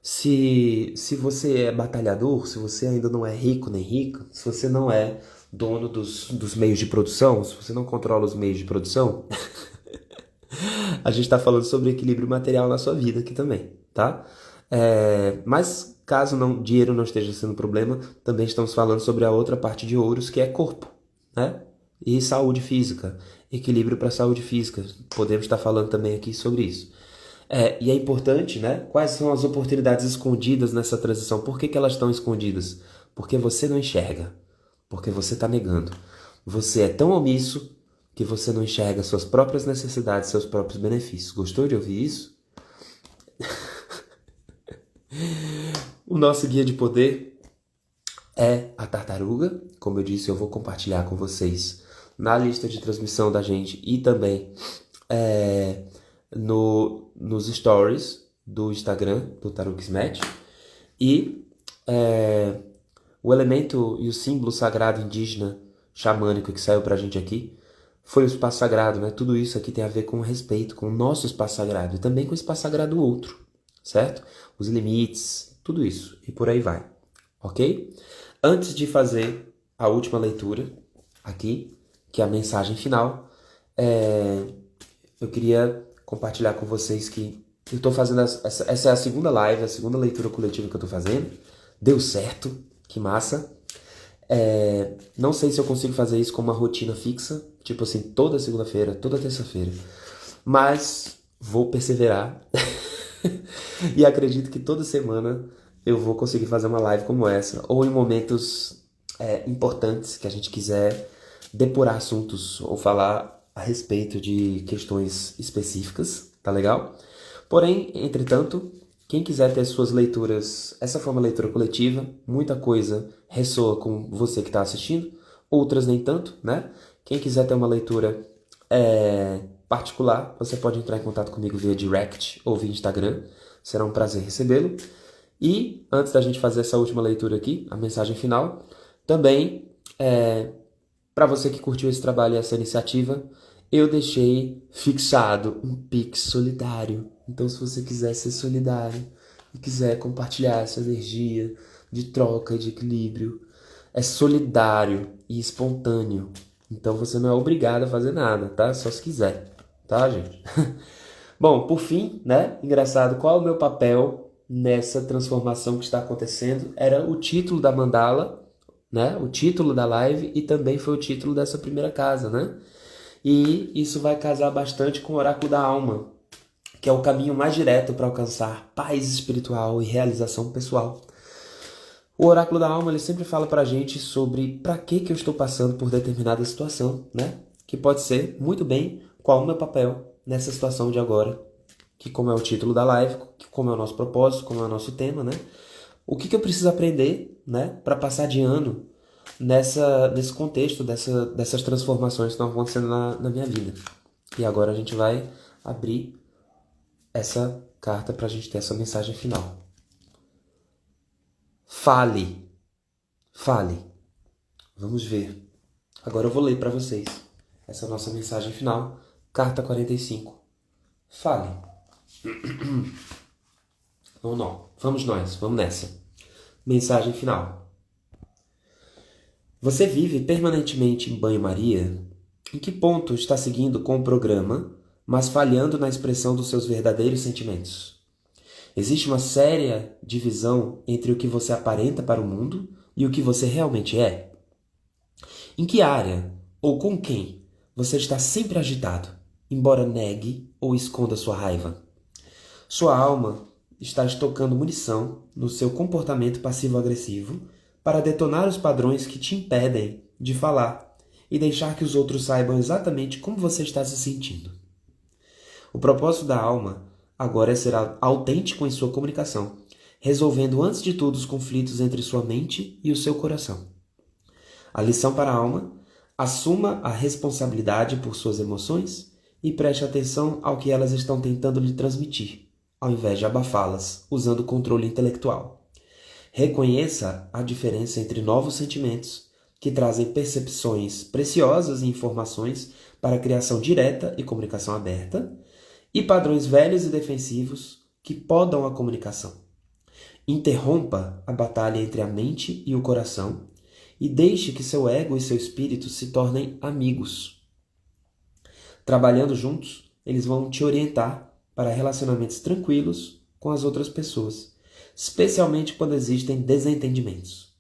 Se você é batalhador, se você ainda não é rico nem rica, se você não é dono dos meios de produção, se você não controla os meios de produção, a gente está falando sobre equilíbrio material na sua vida aqui também, tá? Mas caso dinheiro não esteja sendo problema, também estamos falando sobre a outra parte de ouros, que é corpo, né? E saúde física, equilíbrio para a saúde física. Podemos estar falando também aqui sobre isso. E é importante, né? Quais são as oportunidades escondidas nessa transição? Por que elas estão escondidas? Porque você não enxerga. Porque você está negando. Você é tão omisso que você não enxerga suas próprias necessidades, seus próprios benefícios. Gostou de ouvir isso? O nosso guia de poder é a tartaruga. Como eu disse, eu vou compartilhar com vocês na lista de transmissão da gente e também nos stories do Instagram, do Tarukismet. E o elemento e o símbolo sagrado indígena xamânico que saiu pra gente aqui foi o espaço sagrado, né? Tudo isso aqui tem a ver com respeito, com o nosso espaço sagrado e também com o espaço sagrado do outro, certo? Os limites, tudo isso e por aí vai, ok? Antes de fazer a última leitura aqui, que é a mensagem final, eu queria compartilhar com vocês que eu estou fazendo essa é a segunda live, a segunda leitura coletiva que eu estou fazendo. Deu certo, que massa. Não sei se eu consigo fazer isso com uma rotina fixa, tipo assim, toda segunda-feira, toda terça-feira. Mas vou perseverar. E acredito que toda semana eu vou conseguir fazer uma live como essa, ou em momentos importantes que a gente quiser depurar assuntos ou falar a respeito de questões específicas, tá legal? Porém, entretanto, quem quiser ter suas leituras, essa foi uma leitura coletiva, muita coisa ressoa com você que está assistindo, outras nem tanto, né? Quem quiser ter uma leitura particular, você pode entrar em contato comigo via direct ou via Instagram, será um prazer recebê-lo. E, antes da gente fazer essa última leitura aqui, a mensagem final, também, para você que curtiu esse trabalho e essa iniciativa, eu deixei fixado um Pix solidário. Então, se você quiser ser solidário e quiser compartilhar essa energia de troca e de equilíbrio, é solidário e espontâneo. Então, você não é obrigado a fazer nada, tá? Só se quiser, tá, gente? Bom, por fim, né? Engraçado, qual é o meu papel nessa transformação que está acontecendo? Era o título da mandala, né? O título da live e também foi o título dessa primeira casa, né? E isso vai casar bastante com o oráculo da alma, que é o caminho mais direto para alcançar paz espiritual e realização pessoal. O oráculo da alma, ele sempre fala pra gente sobre para que eu estou passando por determinada situação, né? Que pode ser, muito bem, qual o meu papel nessa situação de agora, que como é o título da live, que como é o nosso propósito, como é o nosso tema, né? O que eu preciso aprender, né? Para passar de ano nesse contexto dessas transformações que estão acontecendo na minha vida. E agora a gente vai abrir essa carta para a gente ter essa mensagem final. Fale, Fale. Vamos ver. Agora eu vou ler para vocês. Essa é a nossa mensagem final. Carta 45. Fale. Vamos não. Vamos nós. Vamos nessa. Mensagem final. Você vive permanentemente em banho-maria? Em que ponto está seguindo com o programa, mas falhando na expressão dos seus verdadeiros sentimentos? Existe uma séria divisão entre o que você aparenta para o mundo e o que você realmente é? Em que área ou com quem você está sempre agitado, embora negue ou esconda sua raiva? Sua alma está estocando munição no seu comportamento passivo-agressivo para detonar os padrões que te impedem de falar e deixar que os outros saibam exatamente como você está se sentindo. O propósito da alma agora é ser autêntico em sua comunicação, resolvendo antes de tudo os conflitos entre sua mente e o seu coração. A lição para a alma: assuma a responsabilidade por suas emoções e preste atenção ao que elas estão tentando lhe transmitir, ao invés de abafá-las, usando o controle intelectual. Reconheça a diferença entre novos sentimentos, que trazem percepções preciosas e informações para a criação direta e comunicação aberta, e padrões velhos e defensivos que podam a comunicação. Interrompa a batalha entre a mente e o coração e deixe que seu ego e seu espírito se tornem amigos. Trabalhando juntos, eles vão te orientar para relacionamentos tranquilos com as outras pessoas, especialmente quando existem desentendimentos.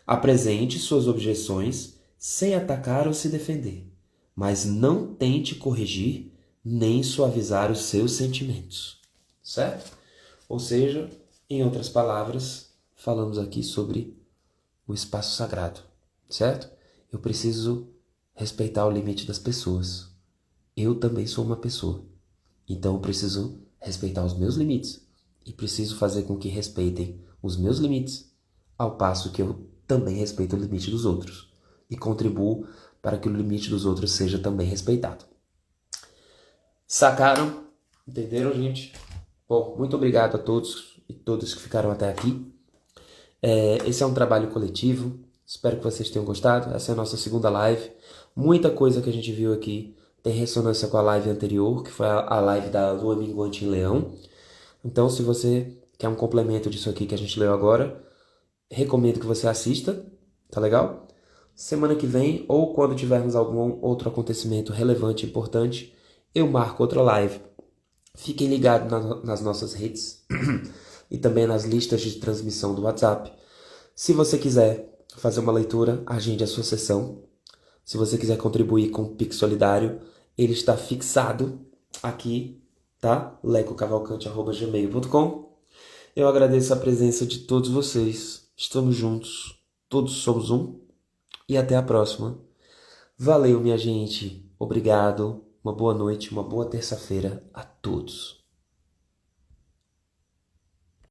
Apresente suas objeções sem atacar ou se defender, mas não tente corrigir nem suavizar os seus sentimentos. Certo? Ou seja, em outras palavras, falamos aqui sobre o espaço sagrado. Certo? Eu preciso respeitar o limite das pessoas. Eu também sou uma pessoa. Então eu preciso respeitar os meus limites e preciso fazer com que respeitem os meus limites, ao passo que eu também respeito o limite dos outros e contribuo para que o limite dos outros seja também respeitado. Sacaram? Entenderam, gente? Bom, muito obrigado a todos e todas que ficaram até aqui. Esse é um trabalho coletivo. Espero que vocês tenham gostado. Essa é a nossa segunda live. Muita coisa que a gente viu aqui tem ressonância com a live anterior, que foi a live da Lua Minguante em Leão. Então, se você quer um complemento disso aqui que a gente leu agora, recomendo que você assista, tá legal? Semana que vem, ou quando tivermos algum outro acontecimento relevante e importante, eu marco outra live. Fiquem ligados nas nossas redes e também nas listas de transmissão do WhatsApp. Se você quiser fazer uma leitura, agende a sua sessão. Se você quiser contribuir com o Pix Solidário, ele está fixado aqui, tá? lecocavalcante@gmail.com. Eu agradeço a presença de todos vocês. Estamos juntos, todos somos um. E até a próxima. Valeu, minha gente. Obrigado. Uma boa noite, uma boa terça-feira a todos.